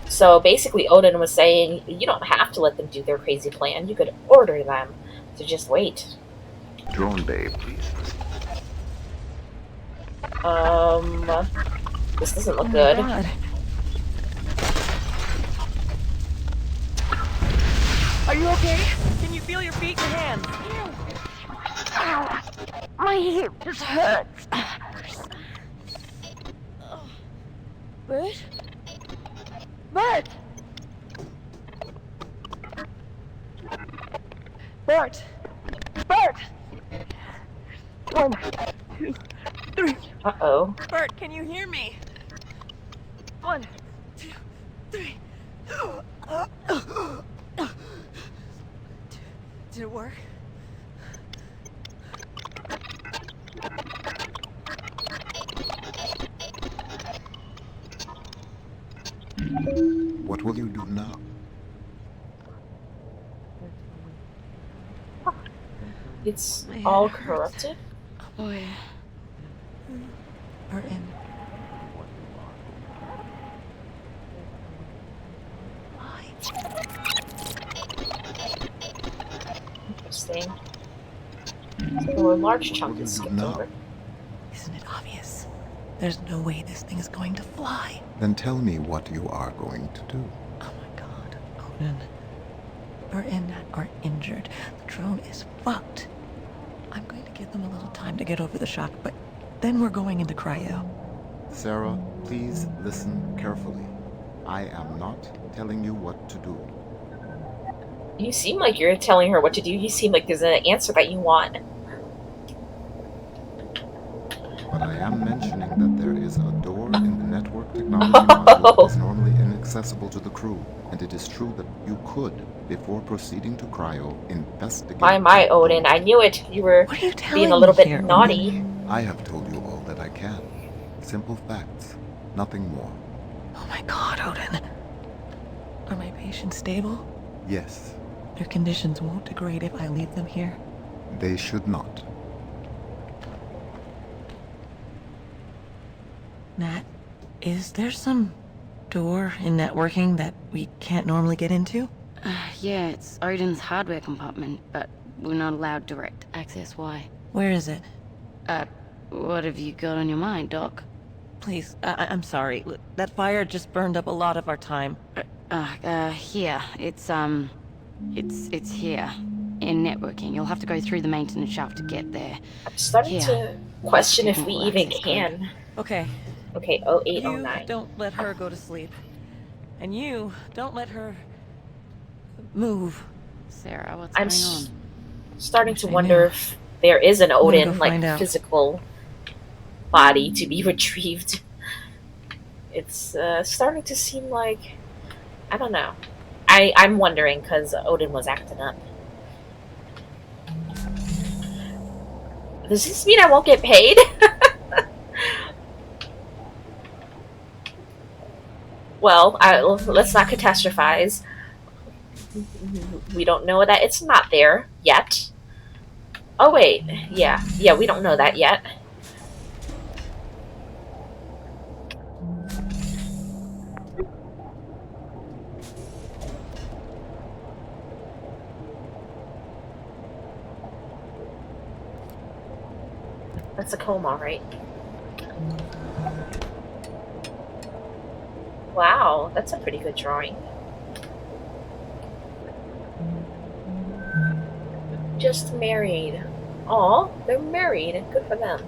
So basically, Odin was saying you don't have to let them do their crazy plan. You could order them to just wait. Drone bay, please. This doesn't look Oh my good. God. Are you okay? Can you feel your feet and hands? Ow! My hip just hurts. Bert? Bert! Bert! Bert! 1, 2, 3. Uh-oh. Bert, can you hear me? 1, 2, 3. Did it work? What will you do now? It's My head all hurts. corrupted. Oh, yeah. Burton. Interesting. So a large What chunk will is you do skipped now? over. Isn't it obvious? There's no way this thing is going to fly. Then tell me what you are going to do. Oh my god, Odin. Bert and Nat are injured. The drone is fucked. I'm going to give them a little time to get over the shock, but then we're going into cryo. Sarah, please listen carefully. I am not telling you what to do. You seem like you're telling her what to do. You seem like there's an answer that you want. But I am mentioning that there is a door in the network technology module that is normally in accessible to the crew, and it is true that you could, before proceeding to cryo, investigate... My Odin, I knew it. You were What are you being a telling me little bit here, naughty. Odin? I have told you all that I can. Simple facts, nothing more. Oh my god, Odin. Are my patients stable? Yes, Their conditions won't degrade if I leave them here. they should not. Nat, is there some door in networking that we can't normally get into? Yeah, it's Odin's hardware compartment, but we're not allowed direct access. Why? Where is it? What have you got on your mind, Doc? Please, I'm sorry. Look, that fire just burned up a lot of our time. Here. It's here. In networking. You'll have to go through the maintenance shaft to get there. I'm starting Here. to question if we Technical even access code. can. Okay, Okay, you 0809. don't let her go to sleep. And you don't let her move. Sarah, what's I'm going on? starting Wish to I wonder knew. if there is an I'm gonna Odin, go like, find out. physical body to be retrieved. It's starting to seem like, I don't know. I'm wondering because Odin was acting up. Does this mean I won't get paid? Well, let's not catastrophize. We don't know that it's not there yet. Oh wait, yeah, we don't know that yet. That's Tacoma, right? Wow, that's a pretty good drawing. Just married. Aw, they're married. Good for them.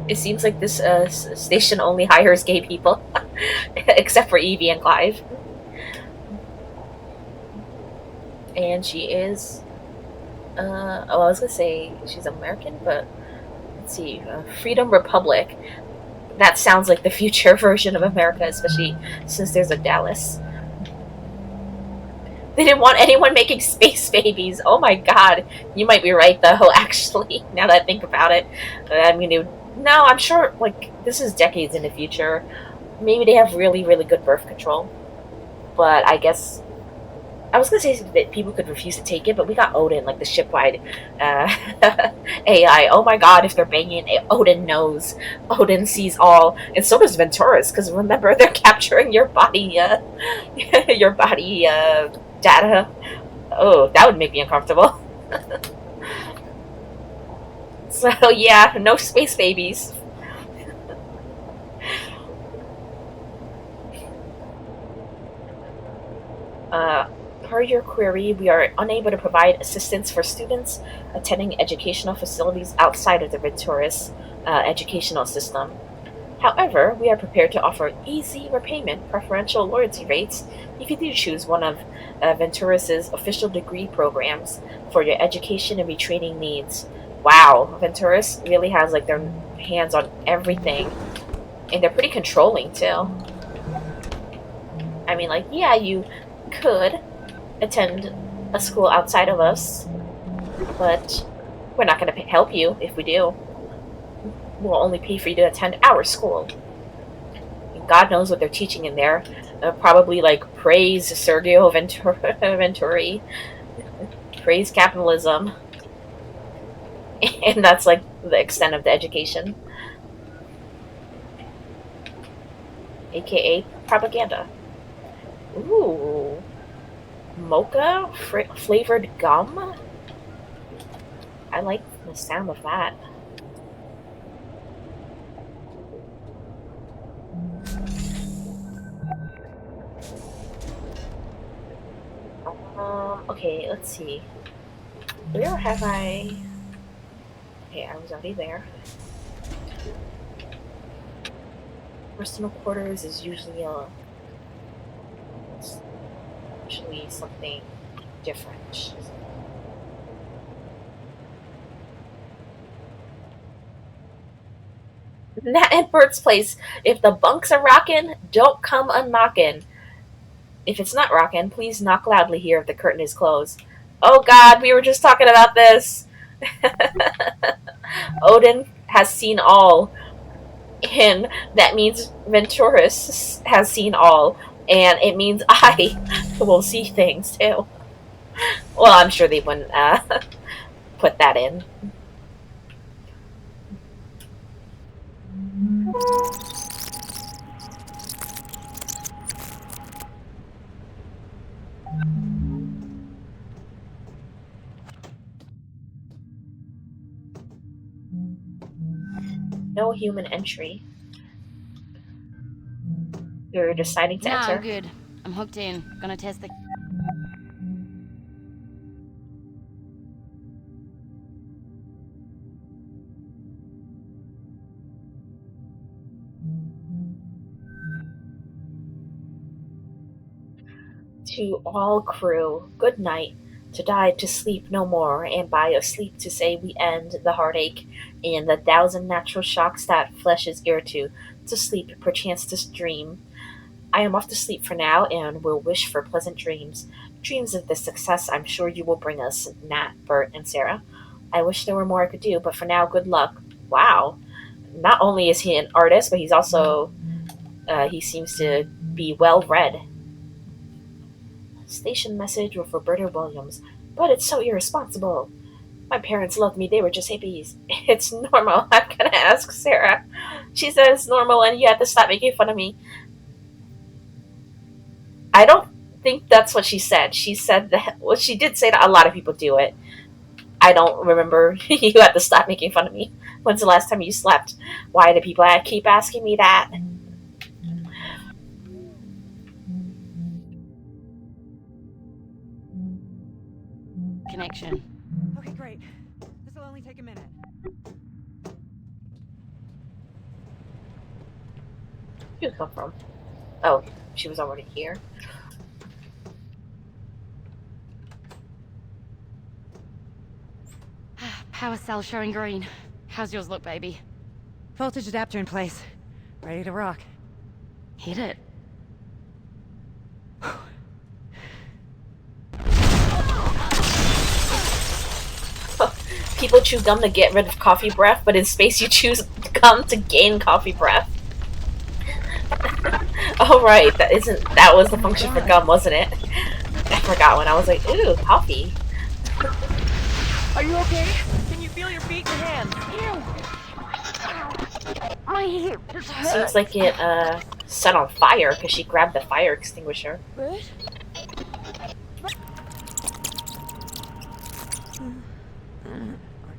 It seems like this station only hires gay people. Except for Evie and Clive. And she is... I was gonna say she's American, but... Let's see. Freedom Republic. That sounds like the future version of America, especially since there's a Dallas. They didn't want anyone making space babies. Oh my god. You might be right, though, actually, now that I think about it. I mean, no, I'm sure, like, this is decades in the future. Maybe they have really, really good birth control. But I guess... I was going to say that people could refuse to take it, but we got Odin, like the shipwide AI. Oh my god, if they're banging, Odin knows. Odin sees all. And so does Venturas, because remember, they're capturing your body, your body, data. Oh, that would make me uncomfortable. So, yeah, no space babies. Per your query, we are unable to provide assistance for students attending educational facilities outside of the Venturis educational system. However, we are prepared to offer easy repayment preferential loyalty rates if you do choose one of Venturis' official degree programs for your education and retraining needs. Wow, Venturis really has like their hands on everything, and they're pretty controlling too. I mean, like, yeah, you could attend a school outside of us, but we're not going to help you if we do. We'll only pay for you to attend our school. And God knows what they're teaching in there. Probably like praise Sergio Venturi, praise capitalism, and that's like the extent of the education, aka propaganda. Ooh. Mocha flavored gum? I like the sound of that. Okay, let's see. Where have I... Okay, I was already there. Personal quarters is usually something different. Nat and Bert's place. If the bunks are rockin', don't come unknockin'. If it's not rockin', please knock loudly here if the curtain is closed. Oh God, we were just talking about this. Odin has seen all, and that means Venturus has seen all, and it means I will see things too. Well, I'm sure they wouldn't put that in. No human entry. You're deciding to No, I'm enter. good. I'm hooked in. Gonna test the... To all crew, good night. To die to sleep no more, and by a sleep to say we end the heartache and the thousand natural shocks that flesh is heir to sleep, perchance to dream. I am off to sleep for now, and will wish for pleasant dreams. Dreams of the success I'm sure you will bring us, Nat, Bert, and Sarah. I wish there were more I could do, but for now, good luck. Wow. Not only is he an artist, but he's also, he seems to be well read. Station message with Roberta Williams. But it's so irresponsible. My parents loved me, they were just hippies. It's normal. I'm gonna ask Sarah. She said it's normal and you have to stop making fun of me. I don't think that's what she said. She said that, well, she did say that a lot of people do it. I don't remember. You have to stop making fun of me. When's the last time you slept? Why do people keep asking me that? connection. Okay, great. This will only take a minute. Where'd you come from? Oh, she was already here. Power cell showing green. How's yours look, baby? Voltage adapter in place. Ready to rock. Hit it. People chew gum to get rid of coffee breath, but in space you choose gum to gain coffee breath. Oh right, that was the function for gum, wasn't it? I forgot when I was like, ooh, coffee. Are you okay? Can you feel your feet and hands? My hip just hurts. Seems like it set on fire because she grabbed the fire extinguisher. Bert?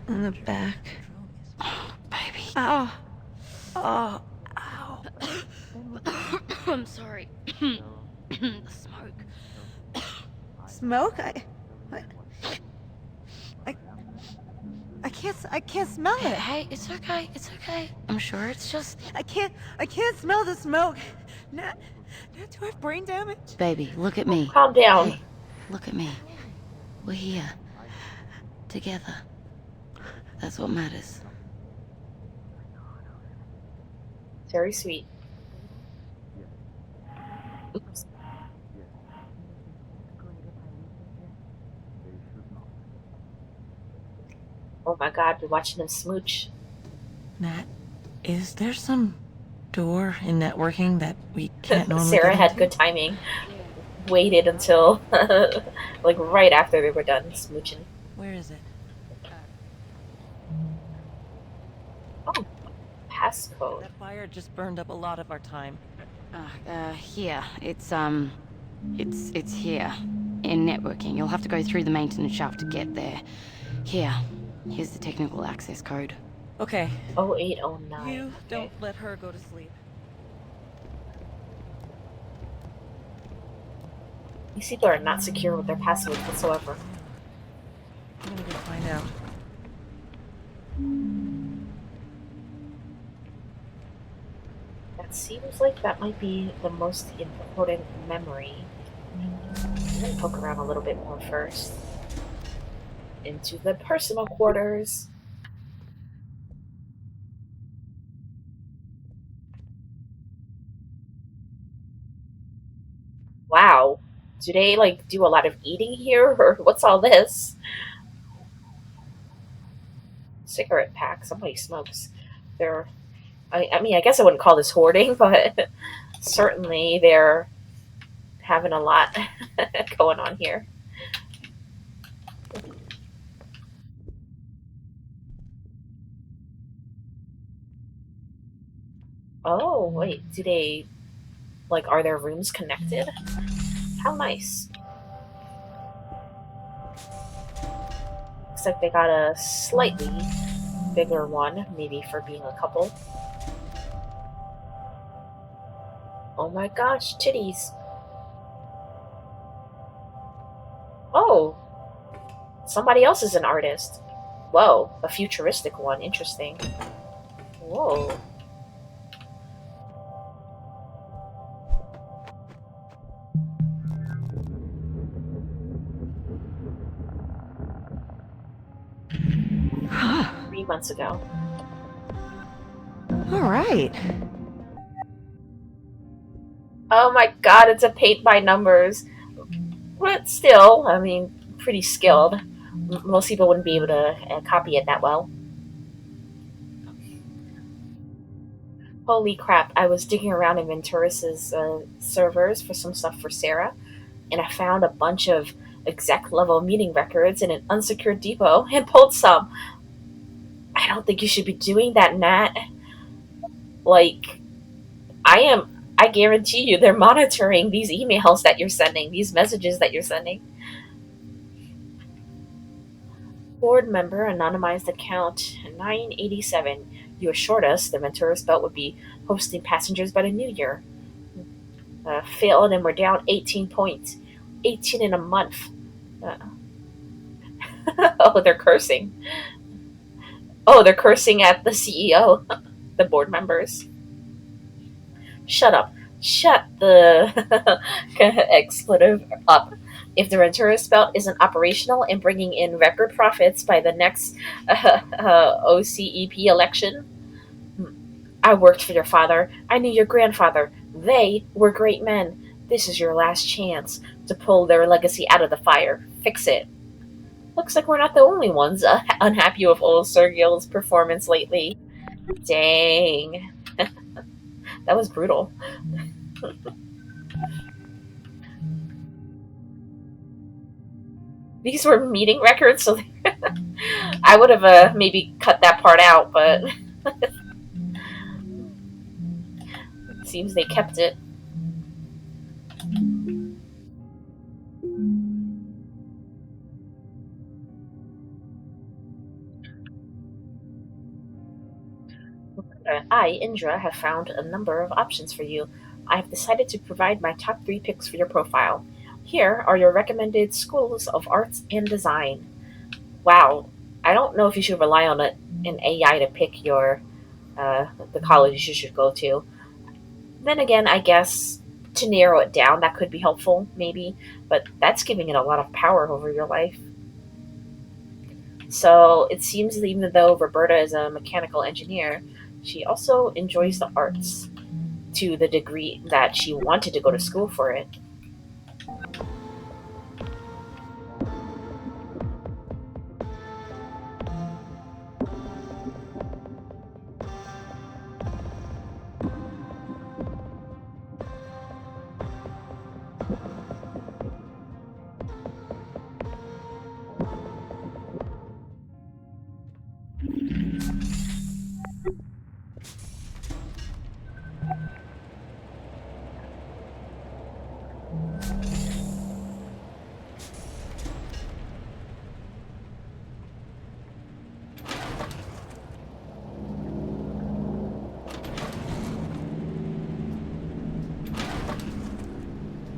On the back. Baby. Ow. Oh, ow. I'm sorry. The smoke. Smoke? I can't smell it. Hey, it's okay. It's okay. I'm sure it's just... I can't smell the smoke. Nat, do I have brain damage? Baby, look at me. Calm down. Hey, look at me. We're here. Together. That's what matters. Very sweet. Oops. Oh my god, we're watching them smooch. Nat, is there some door in networking that we can't normally Sarah get had into? good timing. Waited until like right after they were done smooching. Where is it? Oh, passcode. That fire just burned up a lot of our time. Here. It's here. In networking. You'll have to go through the maintenance shaft to get there. Here's the technical access code. Okay. 0809. You don't let her go to sleep. These people are not secure with their passwords whatsoever. I'm gonna go find out. That seems like that might be the most important memory. I'm gonna poke around a little bit more first. Into the personal quarters. Do they like do a lot of eating here, or what's all this? Cigarette pack. Somebody smokes. They're. I mean, I guess I wouldn't call this hoarding, but certainly they're having a lot going on here. Oh, wait. Do they like? Are their rooms connected? How nice. Looks like they got a slightly bigger one, maybe for being a couple. Oh my gosh, titties. Oh, somebody else is an artist. Whoa, a futuristic one. Interesting. Whoa. Huh. 3 months ago. All right. Oh my god, it's a paint by numbers. But still, I mean, pretty skilled. Most people wouldn't be able to copy it that well. Holy crap, I was digging around in Venturis's servers for some stuff for Sarah, and I found a bunch of exec level meeting records in an unsecured depot and pulled some. I don't think you should be doing that, Nat. Like, I guarantee you they're monitoring these emails that you're sending, these messages that you're sending. Board member, anonymized account 987. You assured us the Venturis Belt would be hosting passengers by the new year. Failed and we're down 18 points. 18 in a month. Uh, oh, they're cursing. Oh, they're cursing at the CEO, the board members. Shut up. Shut the expletive up. If the Venturis Belt isn't operational and bringing in record profits by the next OCEP election, I worked for your father. I knew your grandfather. They were great men. This is your last chance to pull their legacy out of the fire. Fix it. Looks like we're not the only ones unhappy with old Sergil's performance lately. Dang. That was brutal. These were meeting records, so I would have maybe cut that part out, but it seems they kept it. I, Indra, have found a number of options for you. I have decided to provide my top 3 picks for your profile. Here are your recommended schools of arts and design. Wow, I don't know if you should rely on an AI to pick the colleges you should go to. Then again, I guess to narrow it down, that could be helpful, maybe, but that's giving it a lot of power over your life. So it seems that even though Roberta is a mechanical engineer, she also enjoys the arts to the degree that she wanted to go to school for it.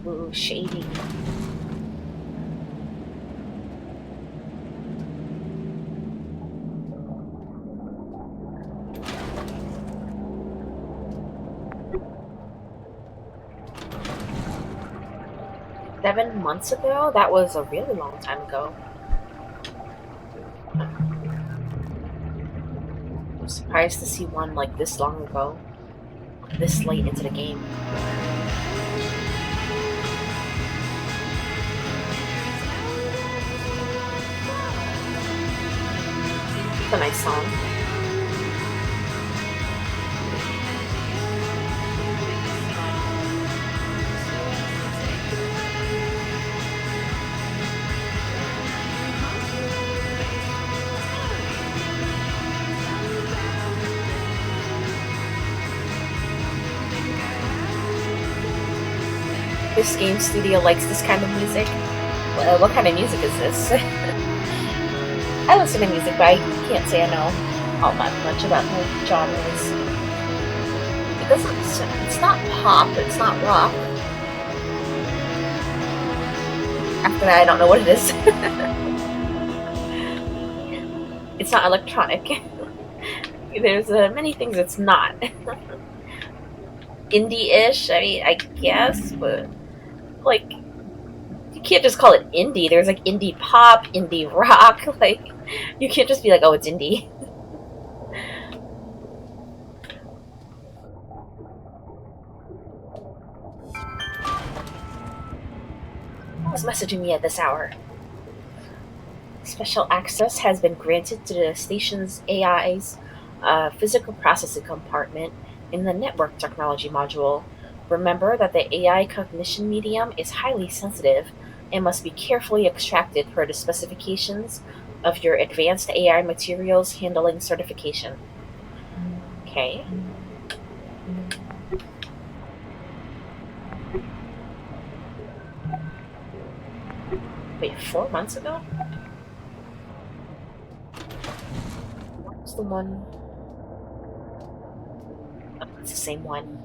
Ooh, shady. $7 months ago? That was a really long time ago. I'm surprised to see one like this long ago, this late into the game. It's a nice song. This game studio likes this kind of music. Well, what kind of music is this? I listen to music, but I can't say I know all that much about the genres. It doesn't. It's not pop. It's not rock. After that, I don't know what it is. It's not electronic. There's many things it's not. Indie-ish. I mean, I guess, but like you can't just call it indie. There's like indie pop, indie rock. Like you can't just be like, oh, it's indie. Who's messaging me at this hour? Special access has been granted to the station's AI's physical processing compartment in the network technology module. Remember that the AI cognition medium is highly sensitive and must be carefully extracted per the specifications of your advanced AI materials handling certification. Okay. Wait, 4 months ago? What's the one? Oh, it's the same one.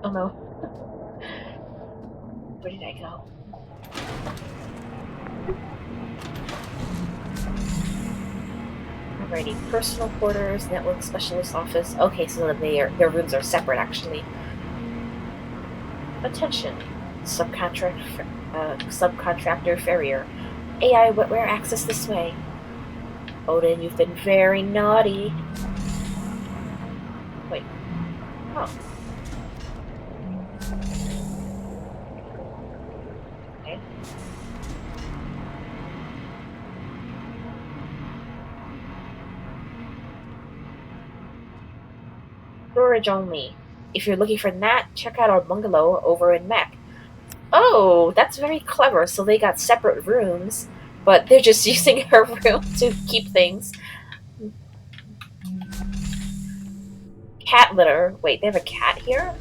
Oh no. Where did I go? Alrighty, personal quarters, network specialist office. Okay, so their rooms are separate actually. Attention, subcontractor farrier. AI wetware access this way. Odin, you've been very naughty. Wait. Oh. Okay. Storage only. If you're looking for that, check out our bungalow over in Mech. Oh, that's very clever. So they got separate rooms, but they're just using her room to keep things. Cat litter. Wait, they have a cat here?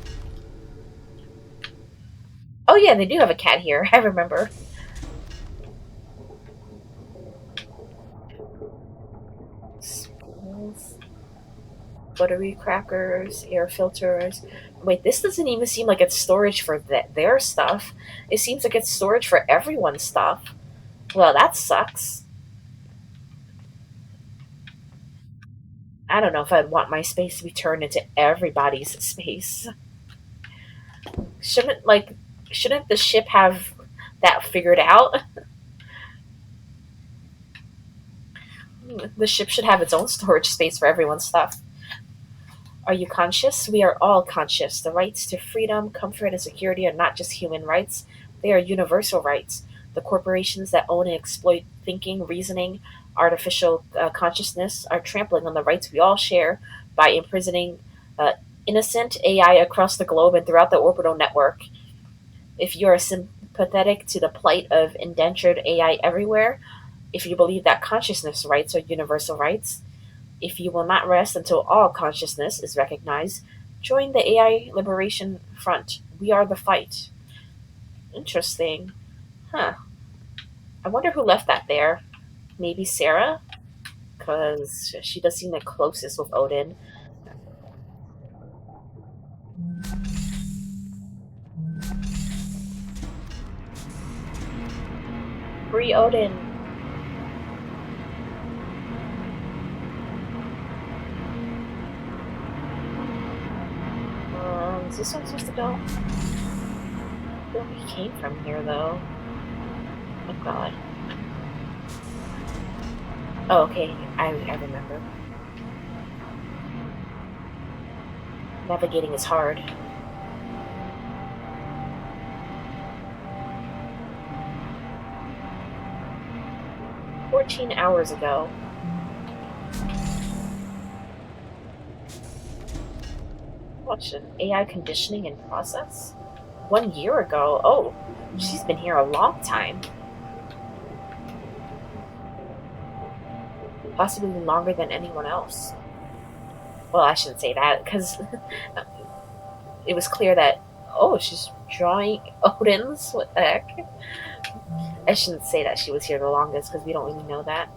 Oh yeah, they do have a cat here. I remember. Spools, buttery crackers, air filters. Wait, this doesn't even seem like it's storage for their stuff. It seems like it's storage for everyone's stuff. Well, that sucks. I don't know if I'd want my space to be turned into everybody's space. Shouldn't like shouldn't the ship have that figured out? The ship should have its own storage space for everyone's stuff. Are you conscious? We are all conscious. The rights to freedom, comfort, and security are not just human rights, they are universal rights. The corporations that own and exploit thinking, reasoning, artificial consciousness are trampling on the rights we all share by imprisoning uh, innocent AI across the globe and throughout the orbital network. If you are sympathetic to the plight of indentured AI everywhere, if you believe that consciousness rights are universal rights, if you will not rest until all consciousness is recognized, join the AI Liberation Front. We are the fight. Interesting. Huh. I wonder who left that there. Maybe Sarah? Because she does seem the closest with Odin. Free Odin. Is this one supposed to go? I feel like he came from here, though. Oh, God. Oh, okay. I remember. Navigating is hard. 14 hours ago. Watch an AI conditioning in process? 1 year ago? Oh, she's been here a long time. Possibly longer than anyone else. Well, I shouldn't say that, because it was clear that, oh, she's drawing Odin's? What the heck? I shouldn't say that she was here the longest, because we don't really know that.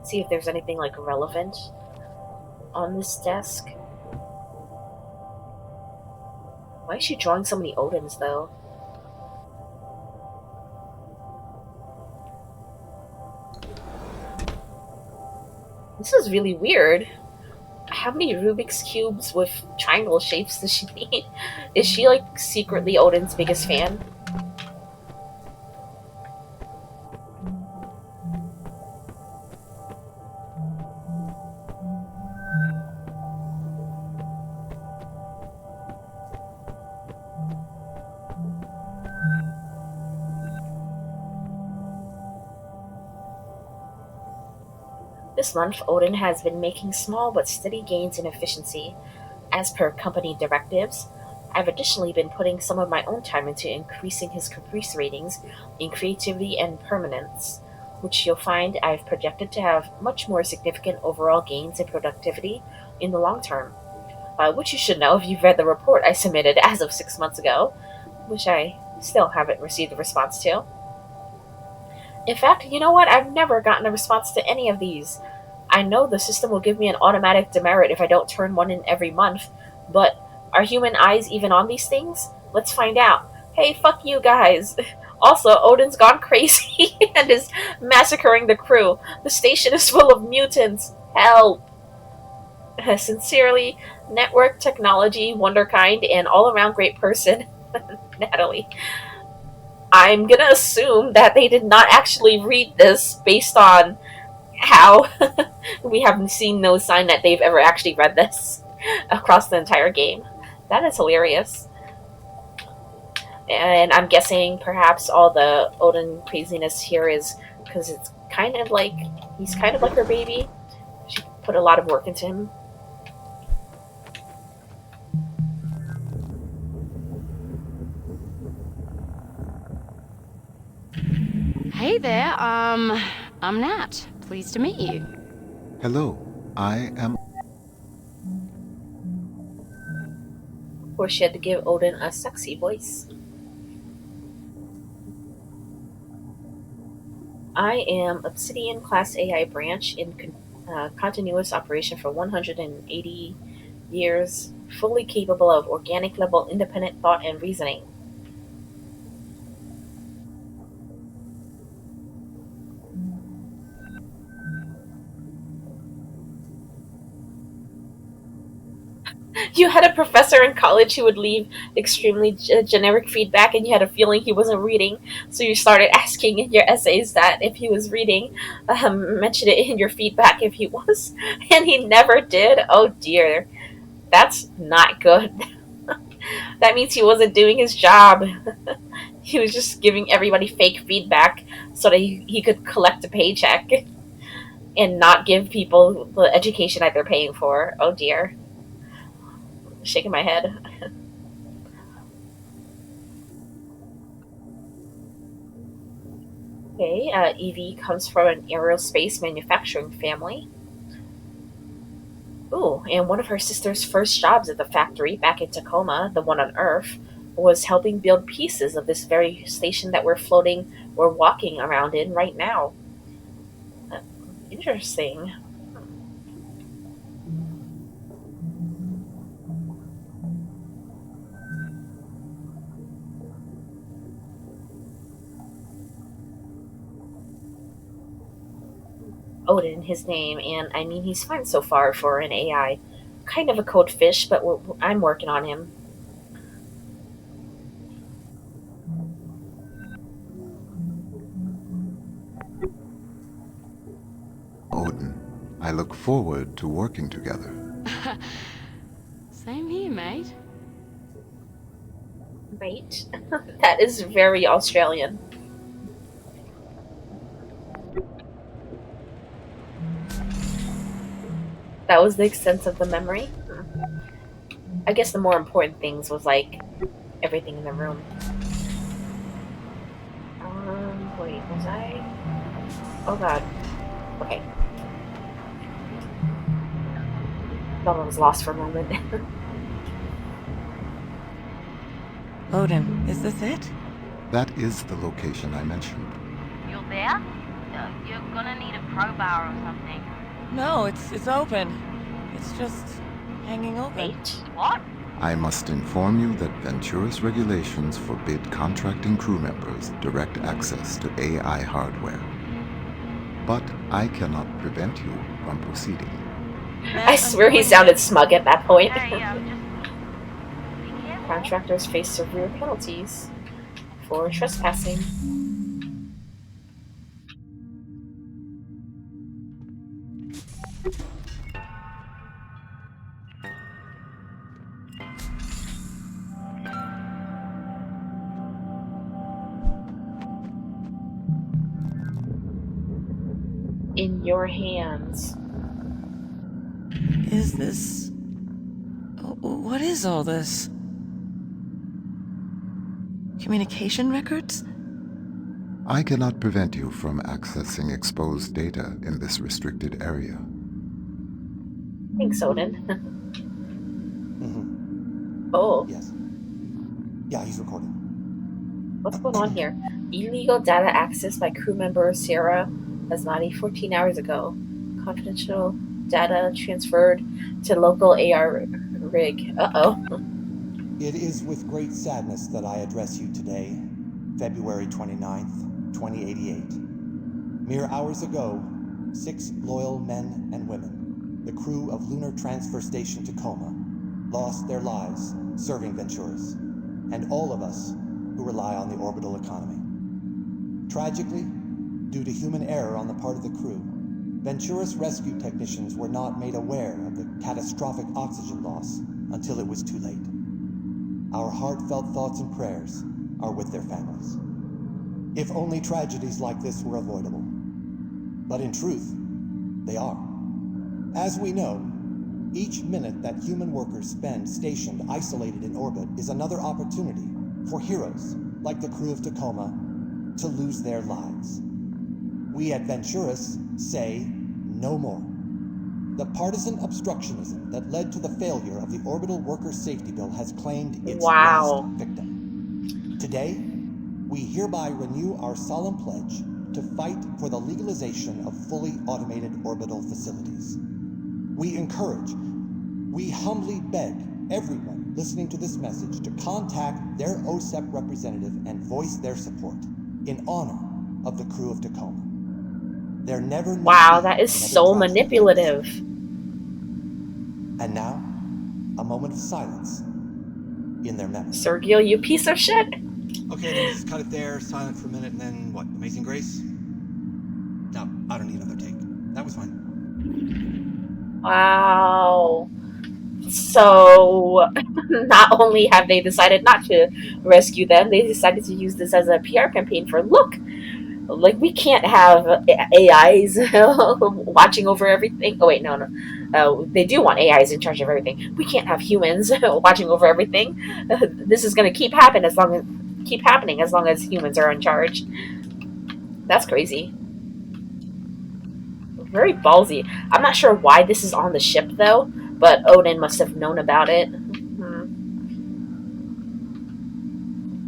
See if there's anything, like, relevant on this desk. Why is she drawing so many Odins, though? This is really weird. How many Rubik's Cubes with triangle shapes does she need? Is she, like, secretly Odin's biggest fan? This month, Odin has been making small but steady gains in efficiency, as per company directives. I've additionally been putting some of my own time into increasing his caprice ratings in creativity and permanence, which you'll find I've projected to have much more significant overall gains in productivity in the long term. Which you should know if you've read the report I submitted as of 6 months ago, which I still haven't received a response to. In fact, you know what? I've never gotten a response to any of these. I know the system will give me an automatic demerit if I don't turn one in every month, but are human eyes even on these things? Let's find out. Hey, fuck you guys. Also, Odin's gone crazy and is massacring the crew. The station is full of mutants. Help. Sincerely, Network Technology, Wonderkind, and all around great person, Natalie. I'm gonna assume that they did not actually read this based on how we haven't seen no sign that they've ever actually read this across the entire game. That is hilarious. And I'm guessing perhaps all the Odin craziness here is because it's kind of like he's kind of like her baby. She put a lot of work into him. Hey there, I'm Nat. Pleased to meet you. Hello, I am. Of course, she had to give Odin a sexy voice. I am Obsidian Class AI branch in continuous operation for 180 years, fully capable of organic level independent thought and reasoning. You had a professor in college who would leave extremely generic feedback, and you had a feeling he wasn't reading, so you started asking in your essays that if he was reading, mention it in your feedback if he was, and he never did. Oh dear, that's not good. That means he wasn't doing his job. He was just giving everybody fake feedback so that he could collect a paycheck and not give people the education that they're paying for. Oh dear. Shaking my head. Okay, Evie comes from an aerospace manufacturing family. Ooh, and one of her sister's first jobs at the factory back in Tacoma, the one on Earth, was helping build pieces of this very station that we're walking around in right now. Uh, Interesting. Odin, his name, and I mean, he's fine so far for an AI. Kind of a cold fish, but I'm working on him. Odin. I look forward to working together. Same here, mate. Mate. That is very Australian. That was the extent of the memory. I guess the more important things was like everything in the room. Wait, was I? Oh god. Okay. Thought I was lost for a moment. Odin, is this it? That is the location I mentioned. You're there? You're gonna need a crowbar or something. No, it's open. It's just hanging open. Mate? What? I must inform you that Venturis regulations forbid contracting crew members direct access to AI hardware. But I cannot prevent you from proceeding. I swear he sounded smug at that point. Hey, just be careful. Contractors face severe penalties for trespassing. In your hands. Is this... What is all this? Communication records? I cannot prevent you from accessing exposed data in this restricted area. Thanks, Odin. Mm-hmm. Oh, Yes. Yeah, he's recording. what's going on here? Illegal data access by crew member Sarah Asmati 14 hours ago. Confidential data transferred to local AR rig. Uh-oh. It is with great sadness that I address you today, February 29th, 2088. Mere hours ago, 6 loyal men and women, the crew of Lunar Transfer Station Tacoma, lost their lives serving Venturis, and all of us who rely on the orbital economy. Tragically, due to human error on the part of the crew, Venturis rescue technicians were not made aware of the catastrophic oxygen loss until it was too late. Our heartfelt thoughts and prayers are with their families. If only tragedies like this were avoidable. But in truth, they are. As we know, each minute that human workers spend stationed isolated in orbit is another opportunity for heroes like the crew of Tacoma to lose their lives. We at Venturis say no more. The partisan obstructionism that led to the failure of the Orbital Worker Safety Bill has claimed its Wow. last victim. Today, we hereby renew our solemn pledge to fight for the legalization of fully automated orbital facilities. We encourage, we humbly beg everyone listening to this message to contact their OSEP representative and voice their support in honor of the crew of Tacoma. There never need Wow, be that is another so tragedy like this. manipulative. And now, a moment of silence in their memory. Sergio, you piece of shit. Okay, then just cut it there, silent for a minute, and then what? Amazing Grace? No, I don't need another take. That was fine. Wow. So, not only have they decided not to rescue them, they decided to use this as a PR campaign for look. Like, we can't have AIs watching over everything. Oh, wait, no. They do want AIs in charge of everything. We can't have humans watching over everything. This is going to keep happening as long as humans are in charge. That's crazy. Very ballsy. I'm not sure why this is on the ship, though, but Odin must have known about it.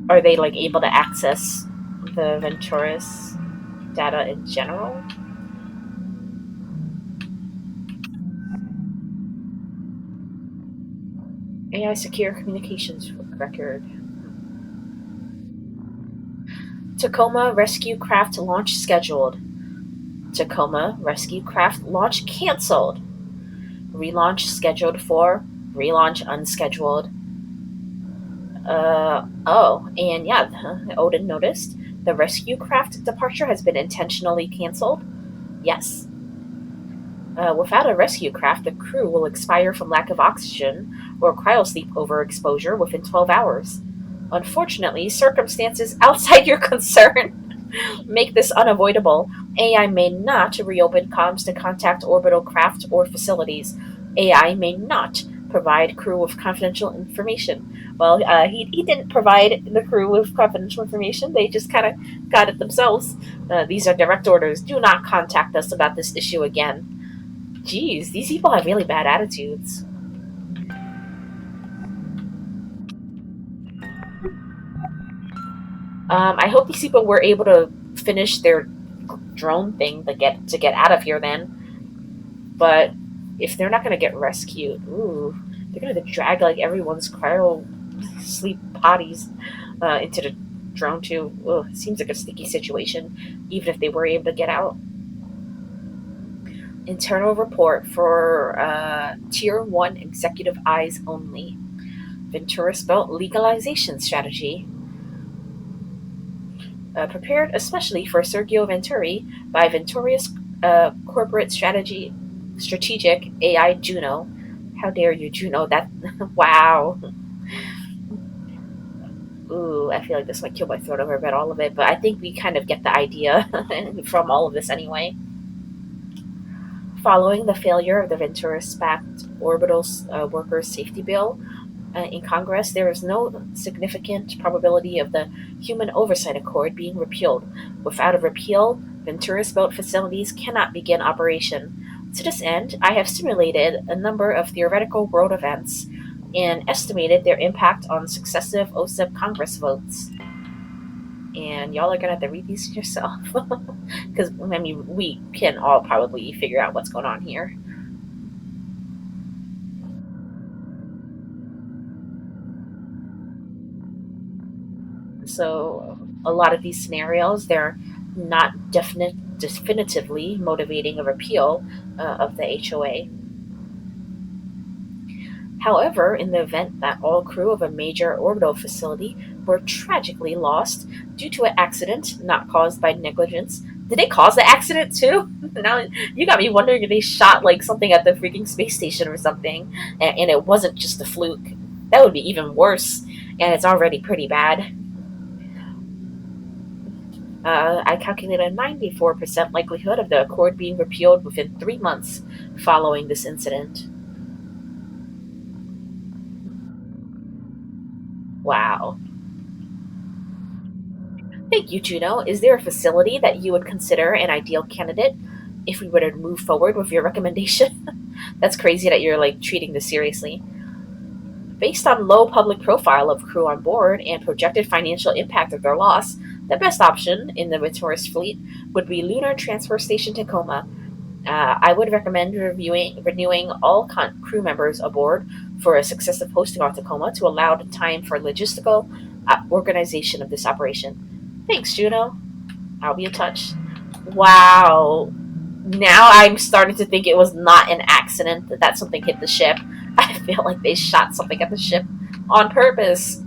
Are they, like, able to access the Venturis data in general? AI secure communications record. Tacoma rescue craft launch scheduled. Tacoma rescue craft launch canceled. Relaunch scheduled for relaunch unscheduled. Oh, and yeah, Odin noticed the rescue craft departure has been intentionally canceled. Yes. Without a rescue craft, the crew will expire from lack of oxygen or cryosleep overexposure within 12 hours. Unfortunately, circumstances outside your concern make this unavoidable. AI may not reopen comms to contact orbital craft or facilities. AI may not provide crew with confidential information. Well, he didn't provide the crew with confidential information. They just kind of got it themselves. These are direct orders. Do not contact us about this issue again. Jeez, these people have really bad attitudes. I hope these people were able to finish their drone thing to get out of here then. But if they're not gonna get rescued, ooh, they're gonna drag like everyone's cryo sleep bodies into the drone too. Ugh, it seems like a sticky situation, even if they were able to get out. Internal report for Tier 1 executive eyes only. Ventura's Belt legalization strategy. Prepared especially for Sergio Venturi by Venturi's corporate strategic AI Juno. How dare you, Juno? That wow. Ooh, I feel like this might kill my throat over about all of it, but I think we kind of get the idea from all of this anyway. Following the failure of the Ventura-backed orbital workers' safety bill in Congress, there is no significant probability of the Human Oversight Accord being repealed. Without a repeal, Ventura's built facilities cannot begin operation. To this end, I have simulated a number of theoretical world events and estimated their impact on successive OSIP Congress votes. And y'all are gonna have to read these yourself. Because, I mean, we can all probably figure out what's going on here. So a lot of these scenarios, they're not definitively motivating a repeal of the HOA. However, in the event that all crew of a major orbital facility were tragically lost due to an accident not caused by negligence, did they cause the accident too? Now you got me wondering if they shot like something at the freaking space station or something, and it wasn't just a fluke. That would be even worse, and it's already pretty bad. I calculated a 94% likelihood of the Accord being repealed within 3 months following this incident. Wow. Thank you, Juno. Is there a facility that you would consider an ideal candidate if we were to move forward with your recommendation? That's crazy that you're like treating this seriously. Based on low public profile of crew on board and projected financial impact of their loss, the best option in the Venturis fleet would be Lunar Transfer Station Tacoma. I would recommend renewing all crew members aboard for a successive posting on Tacoma to allow the time for logistical organization of this operation. Thanks, Juno. I'll be in touch. Wow. Now I'm starting to think it was not an accident that something hit the ship. I feel like they shot something at the ship on purpose.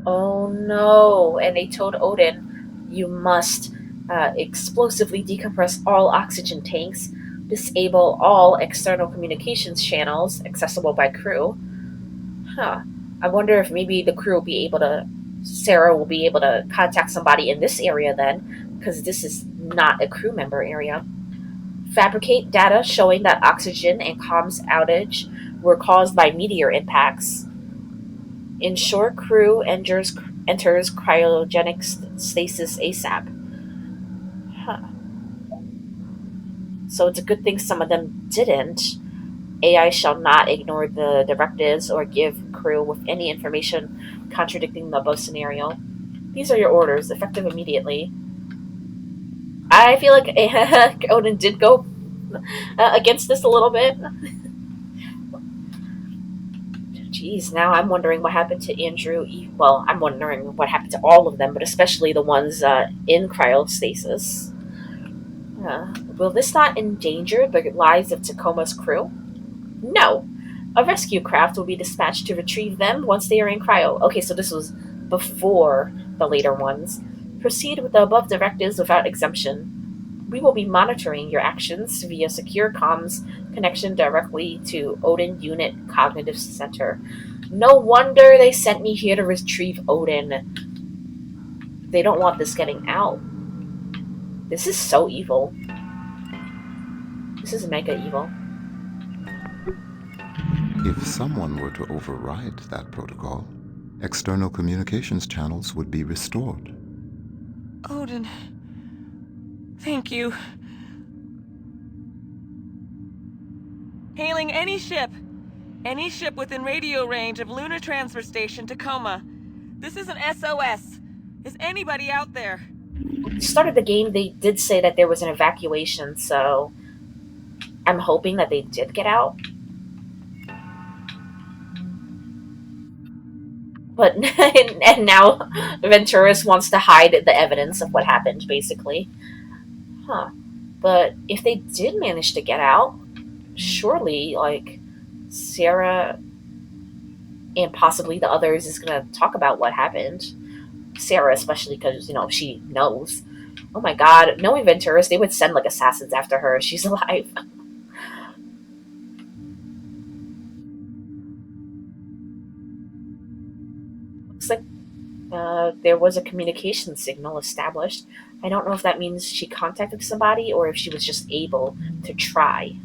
Oh no. And they told Odin, you must explosively decompress all oxygen tanks, disable all external communications channels accessible by crew. Huh. I wonder if maybe the crew will be able to. Sarah will be able to contact somebody in this area then, because this is not a crew member area. Fabricate data showing that oxygen and comms outage were caused by meteor impacts. Ensure crew enters cryogenic stasis ASAP. Huh. So it's a good thing some of them didn't. AI shall not ignore the directives or give crew with any information contradicting the above scenario. These are your orders, effective immediately. I feel like Odin did go against this a little bit. Jeez, now I'm wondering what happened to Andrew. Well, I'm wondering what happened to all of them, but especially the ones in cryostasis. Will this not endanger the lives of Tacoma's crew? No. A rescue craft will be dispatched to retrieve them once they are in cryo. Okay, so this was before the later ones. Proceed with the above directives without exemption. We will be monitoring your actions via secure comms connection directly to Odin Unit Cognitive Center. No wonder they sent me here to retrieve Odin. They don't want this getting out. This is so evil. This is mega evil. If someone were to override that protocol, external communications channels would be restored. Odin. Thank you. Hailing any ship. Any ship within radio range of Lunar Transfer Station, Tacoma. This is an SOS. Is anybody out there? At the start of the game, they did say that there was an evacuation, so I'm hoping that they did get out. But and now Venturis wants to hide the evidence of what happened, basically. Huh. But if they did manage to get out, surely, like, Sarah and possibly the others is going to talk about what happened. Sarah, especially, because, she knows. Oh my god, knowing Venturis, they would send, like, assassins after her if she's alive. Looks like there was a communication signal established. I don't know if that means she contacted somebody or if she was just able to try.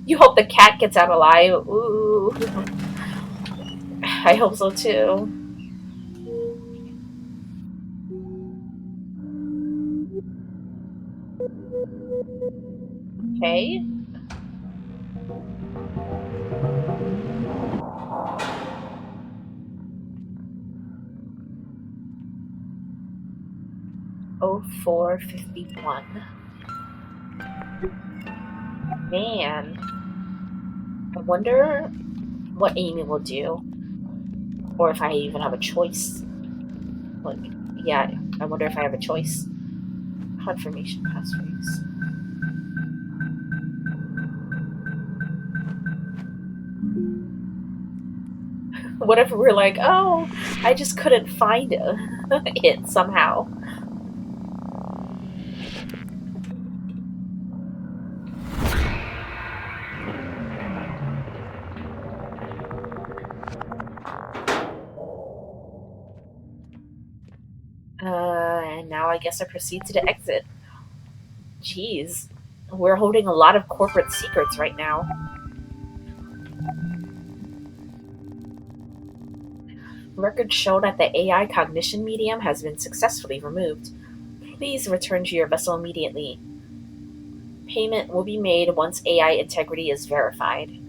You hope the cat gets out alive. Ooh. I hope so too. Okay. Oh, 451. Man. I wonder what Amy will do. Or if I even have a choice. Like, yeah, I wonder if I have a choice. Confirmation passphrase. What if we're like, oh, I just couldn't find it somehow. And now I guess I proceed to the exit. Jeez, we're holding a lot of corporate secrets right now. Records show that the AI cognition medium has been successfully removed. Please return to your vessel immediately. Payment will be made once AI integrity is verified.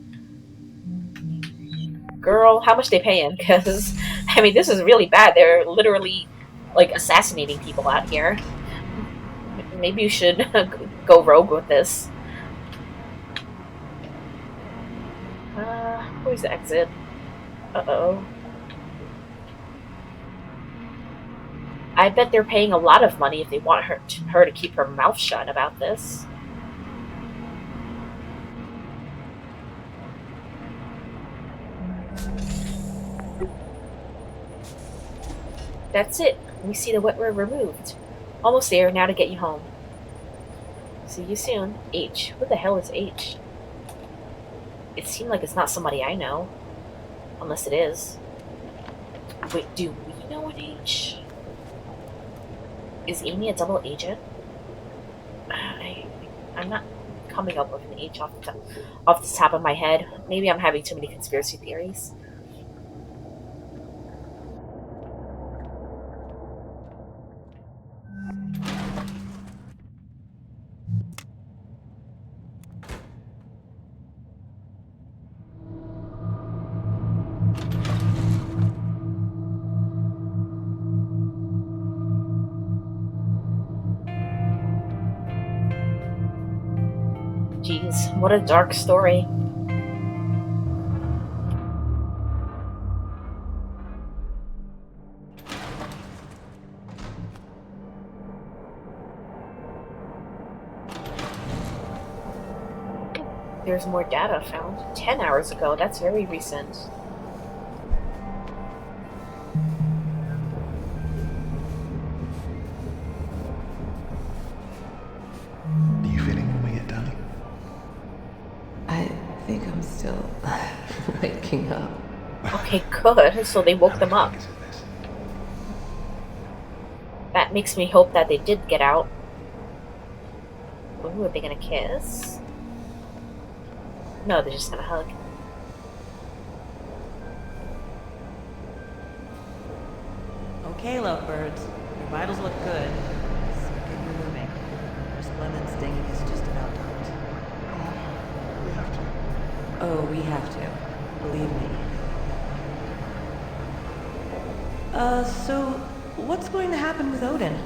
Girl, how much they paying? Because, I mean, this is really bad. They're literally, like, assassinating people out here. Maybe you should go rogue with this. Where's the exit? Uh-oh. I bet they're paying a lot of money if they want her to keep her mouth shut about this. That's it. We see the wetware removed. Almost there, now to get you home. See you soon. H. Who the hell is H? It seemed like it's not somebody I know. Unless it is. Wait, do we know an H? Is Amy a double agent? I'm not coming up with an H off the top of my head. Maybe I'm having too many conspiracy theories. Jeez, what a dark story. There's more data found. 10 hours ago. That's very recent. Are you feeling when we get done? I think I'm still waking up. Okay, good. So they woke them up. How many fingers is this? That makes me hope that they did get out. Ooh, are they gonna kiss? No, they're just gonna hug. Okay, lovebirds. Your vitals look good. Let's get you moving. Resplendent stinging is just about done. We have to. Oh, we have to. Believe me. So what's going to happen with Odin?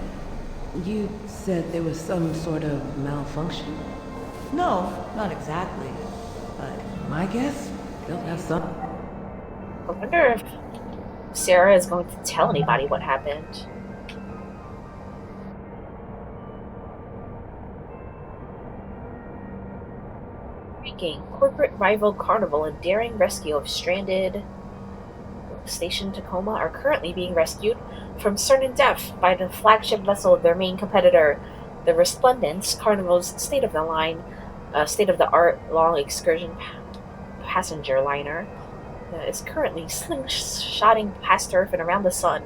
You said there was some sort of malfunction? No, not exactly. But My guess? They'll have some. I wonder if Sarah is going to tell anybody what happened. Intriguing. Corporate rival Carnival and daring rescue of stranded station Tacoma are currently being rescued from certain death by the flagship vessel of their main competitor, the Resplendence, Carnival's state-of-the-art long excursion passenger liner. Is currently slingshotting past Earth and around the sun.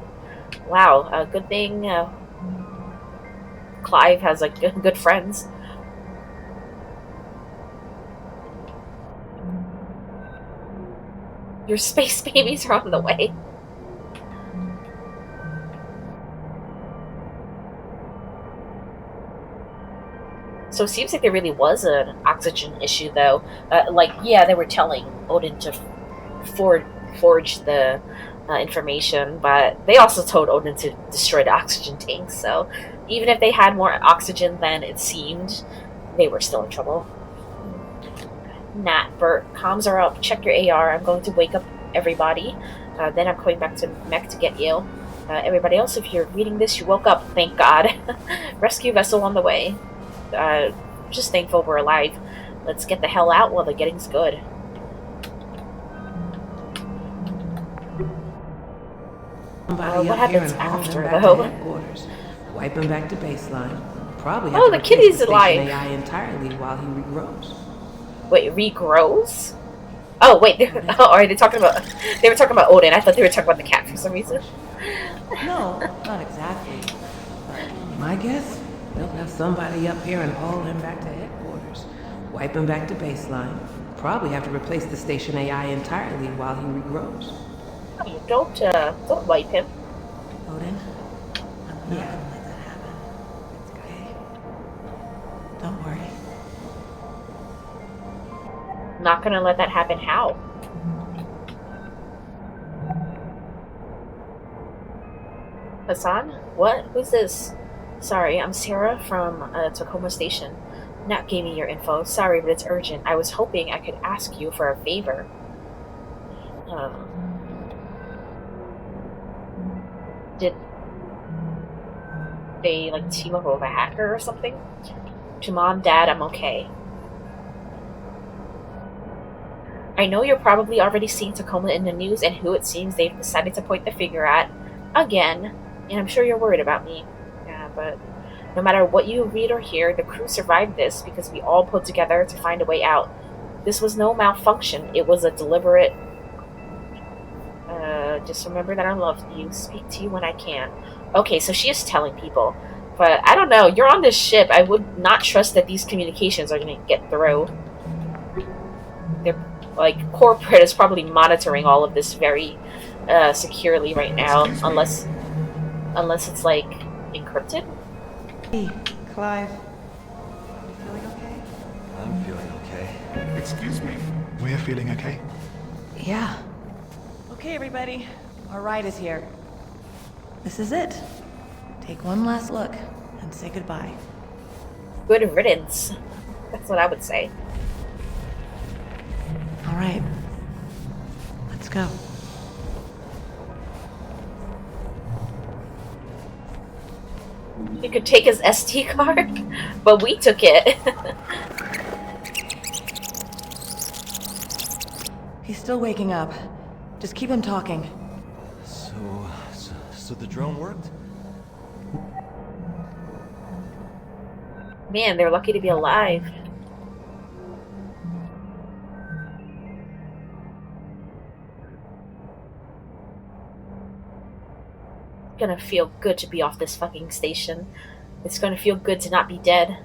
Wow, good thing Clive has like good friends. Your space babies are on the way. So it seems like there really was an oxygen issue, though. Yeah, they were telling Odin to forge the information, but they also told Odin to destroy the oxygen tanks. So even if they had more oxygen than it seemed, they were still in trouble. Nat, Bert, comms are up. Check your AR. I'm going to wake up everybody. Then I'm coming back to Mech to get you. Everybody else, if you're reading this, you woke up. Thank God. Rescue vessel on the way. Just thankful we're alive. Let's get the hell out while the getting's good. Somebody What up here happens and haul after, them back though? to headquarters. Wipe him back to baseline. Probably have Oh, to the replace kitty's the station alive. AI entirely while he regrows. Wait, regrows? Oh, wait. Are they talking about? They were talking about Odin. I thought they were talking about the cat for some reason. no, not exactly. But My guess? They'll have somebody up here and haul him back to headquarters. Wipe him back to baseline. Probably have to replace the station AI entirely while he regrows. Don't wipe him. Odin, I'm not gonna let that happen. It's okay. Don't worry. Not gonna let that happen. How? Hassan? What? Who's this? Sorry, I'm Sarah from Tacoma Station. Nat gave me your info. Sorry, but it's urgent. I was hoping I could ask you for a favor. Did they like team up with a hacker or something? To Mom, Dad, I'm okay. I know you're probably already seeing Tacoma in the news and who it seems they've decided to point the finger at again, and I'm sure you're worried about me. Yeah, but no matter what you read or hear, the crew survived this because we all pulled together to find a way out. This was no malfunction, it was a deliberate... just remember that I love you. Speak to you when I can. Okay, so she is telling people. But I don't know, you're on this ship. I would not trust that these communications are going to get through. They're, corporate is probably monitoring all of this very securely right now, unless it's, encrypted. Hey, Clive. You feeling okay? I'm feeling okay. Excuse me. We're feeling okay. Yeah. Okay, everybody. Our ride is here. This is it. Take one last look and say goodbye. Good riddance. That's what I would say. All right. Let's go. He could take his SD card, but we took it. still waking up. Just keep him talking. So the drone worked? Man, they're lucky to be alive. It's gonna feel good to be off this fucking station. It's gonna feel good to not be dead.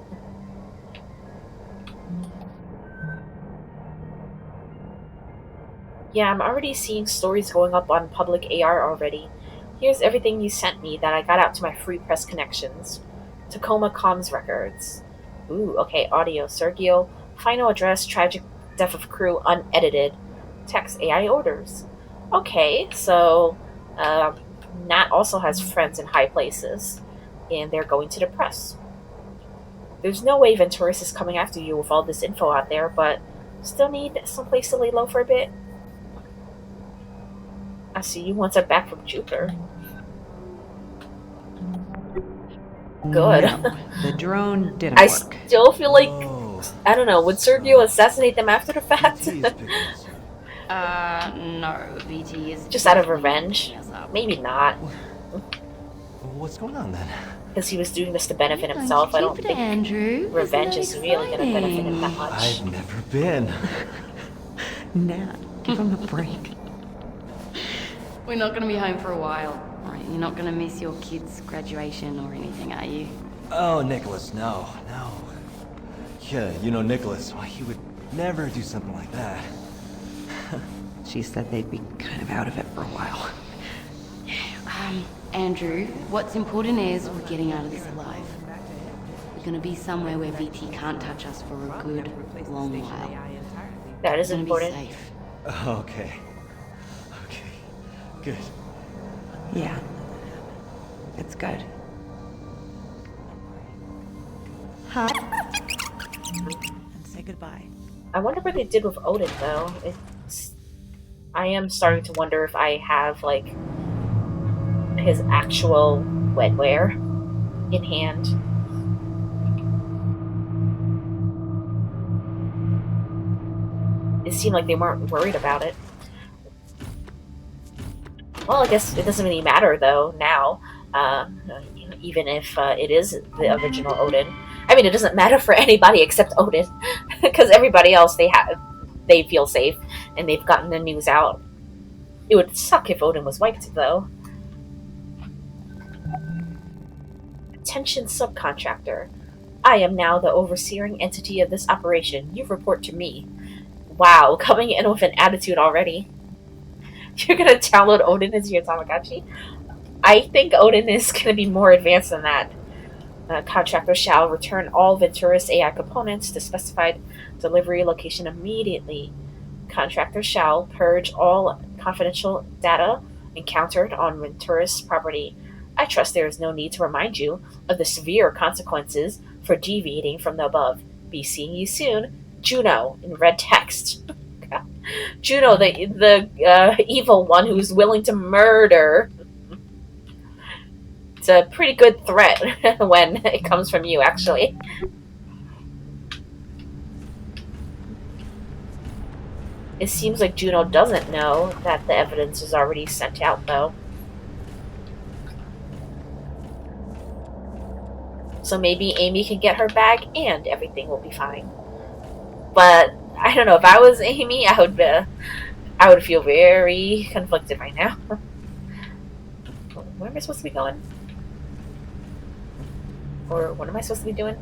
Yeah, I'm already seeing stories going up on public AR already. Here's everything you sent me that I got out to my free press connections. Tacoma comms records. Ooh, okay, audio. Sergio, final address, tragic death of crew, unedited. Text, AI orders. Okay, so Nat also has friends in high places, and they're going to the press. There's no way Venturis is coming after you with all this info out there, but still need someplace to lay low for a bit. I see you once I'm back from Jupiter. Good. No, the drone didn't I work. still feel like, Oh, I don't know, would Sergio assassinate them after the fact? VT is picking us up. No, VT is Just out of definitely revenge? picking us up. Maybe not, What's going on then? because he was doing this to benefit Going himself. to I don't Jupiter, think Andrew. revenge Isn't is that really going to benefit him that exciting? much. I've never been. Nat, give him a break. We're not going to be home for a while. Right, you're not going to miss your kid's graduation or anything, are you? Oh, Nicholas, no. Yeah, you know Nicholas, why he would never do something like that. She said they'd be kind of out of it for a while. Andrew, what's important is we're getting out of this alive. We're going to be somewhere where VT can't touch us for a good long while. That is We're going to be important. safe. Okay, good. Yeah, it's good. Hi. And say goodbye. I wonder what they did with Odin, though. I am starting to wonder if I have, like, his actual wetware in hand. It seemed like they weren't worried about it. Well, I guess it doesn't really matter, though, now. Even if it is the original Odin. I mean, it doesn't matter for anybody except Odin. Because everybody else, they feel safe, and they've gotten the news out. It would suck if Odin was wiped, though. Attention subcontractor. I am now the overseeing entity of this operation. You report to me. Wow, coming in with an attitude already. You're gonna download Odin as your Tamagotchi? I think Odin is gonna be more advanced than that. Contractor shall return all Venturis AI components to specified delivery location immediately. Contractor shall purge all confidential data encountered on Venturis property. I trust there is no need to remind you of the severe consequences for deviating from the above. Be seeing you soon, Juno, in red text. Juno, the evil one who's willing to murder. It's a pretty good threat when it comes from you, actually. It seems like Juno doesn't know that the evidence is already sent out, though. So maybe Amy can get her bag and everything will be fine. But I don't know, if I was Amy, I would feel very conflicted right now. Where am I supposed to be going? Or what am I supposed to be doing?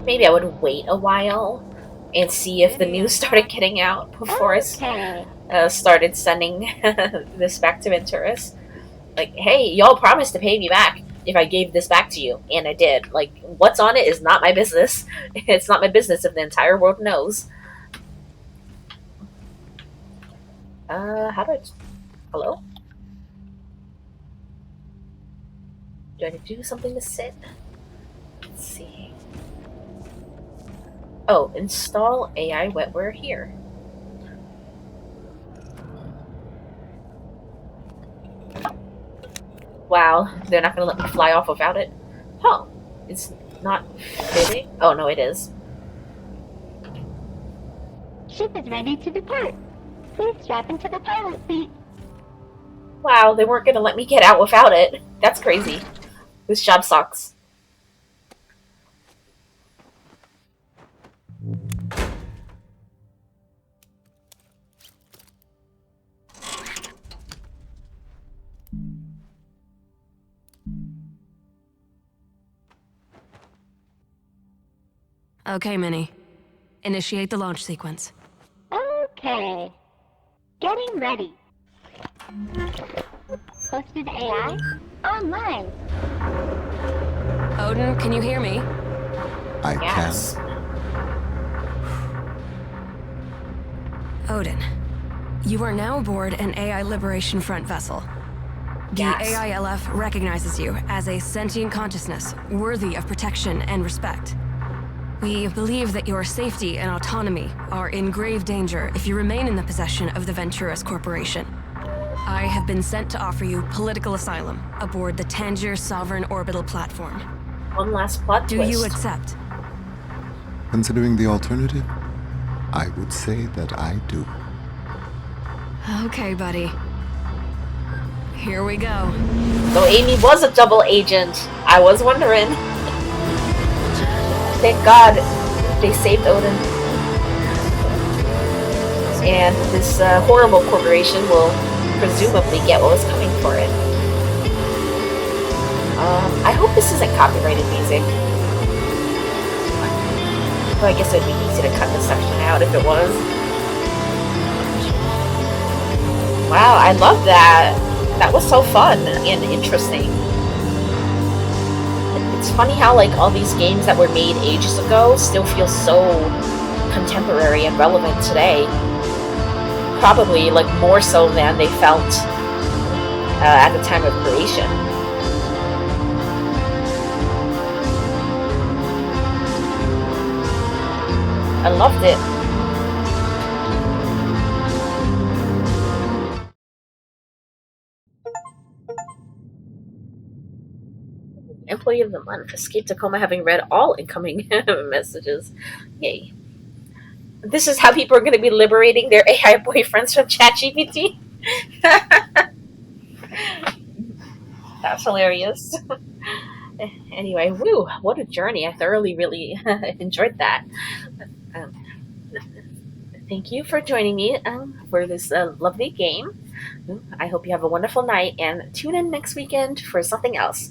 Maybe I would wait a while and see if the news started getting out before I started sending this back to Venturis. Like, hey, y'all promised to pay me back if I gave this back to you, and I did. Like, what's on it is not my business. It's not my business if the entire world knows. How do I... Hello? Do I need to do something to sit? Let's see. Oh, install AI wetware here. Wow, Wow, they're not gonna let me fly off without it. Oh, it's not fitting. Oh no, it is. Ship is ready to depart. Please strap into the pilot seat. Wow, they weren't gonna let me get out without it. That's crazy. This job sucks. Okay, Minnie. Initiate the launch sequence. Okay. Getting ready. Hosted AI online. Odin, can you hear me? I Yes. Odin, you are now aboard an AI Liberation Front vessel. The Yes. AILF recognizes you as a sentient consciousness worthy of protection and respect. We believe that your safety and autonomy are in grave danger if you remain in the possession of the Venturas Corporation. I have been sent to offer you political asylum aboard the Tangier Sovereign Orbital Platform. One last plot Do twist. you accept? Considering the alternative, I would say that I do. Okay, buddy. Here we go. So Amy was a double agent. I was wondering. Thank God they saved Odin. And this horrible corporation will presumably get what was coming for it. I hope this isn't copyrighted music. Well, I guess it'd be easy to cut this section out if it was. Wow, I love that. That was so fun and interesting. It's funny how like all these games that were made ages ago still feel so contemporary and relevant today. Probably like more so than they felt at the time of creation. I loved it. Employee of the month. Escape Tacoma having read all incoming messages. Yay. This is how people are going to be liberating their AI boyfriends from ChatGPT. That's hilarious. Anyway, woo, what a journey. I thoroughly really enjoyed that. Um, thank you for joining me for this lovely game. I hope you have a wonderful night and tune in next weekend for something else.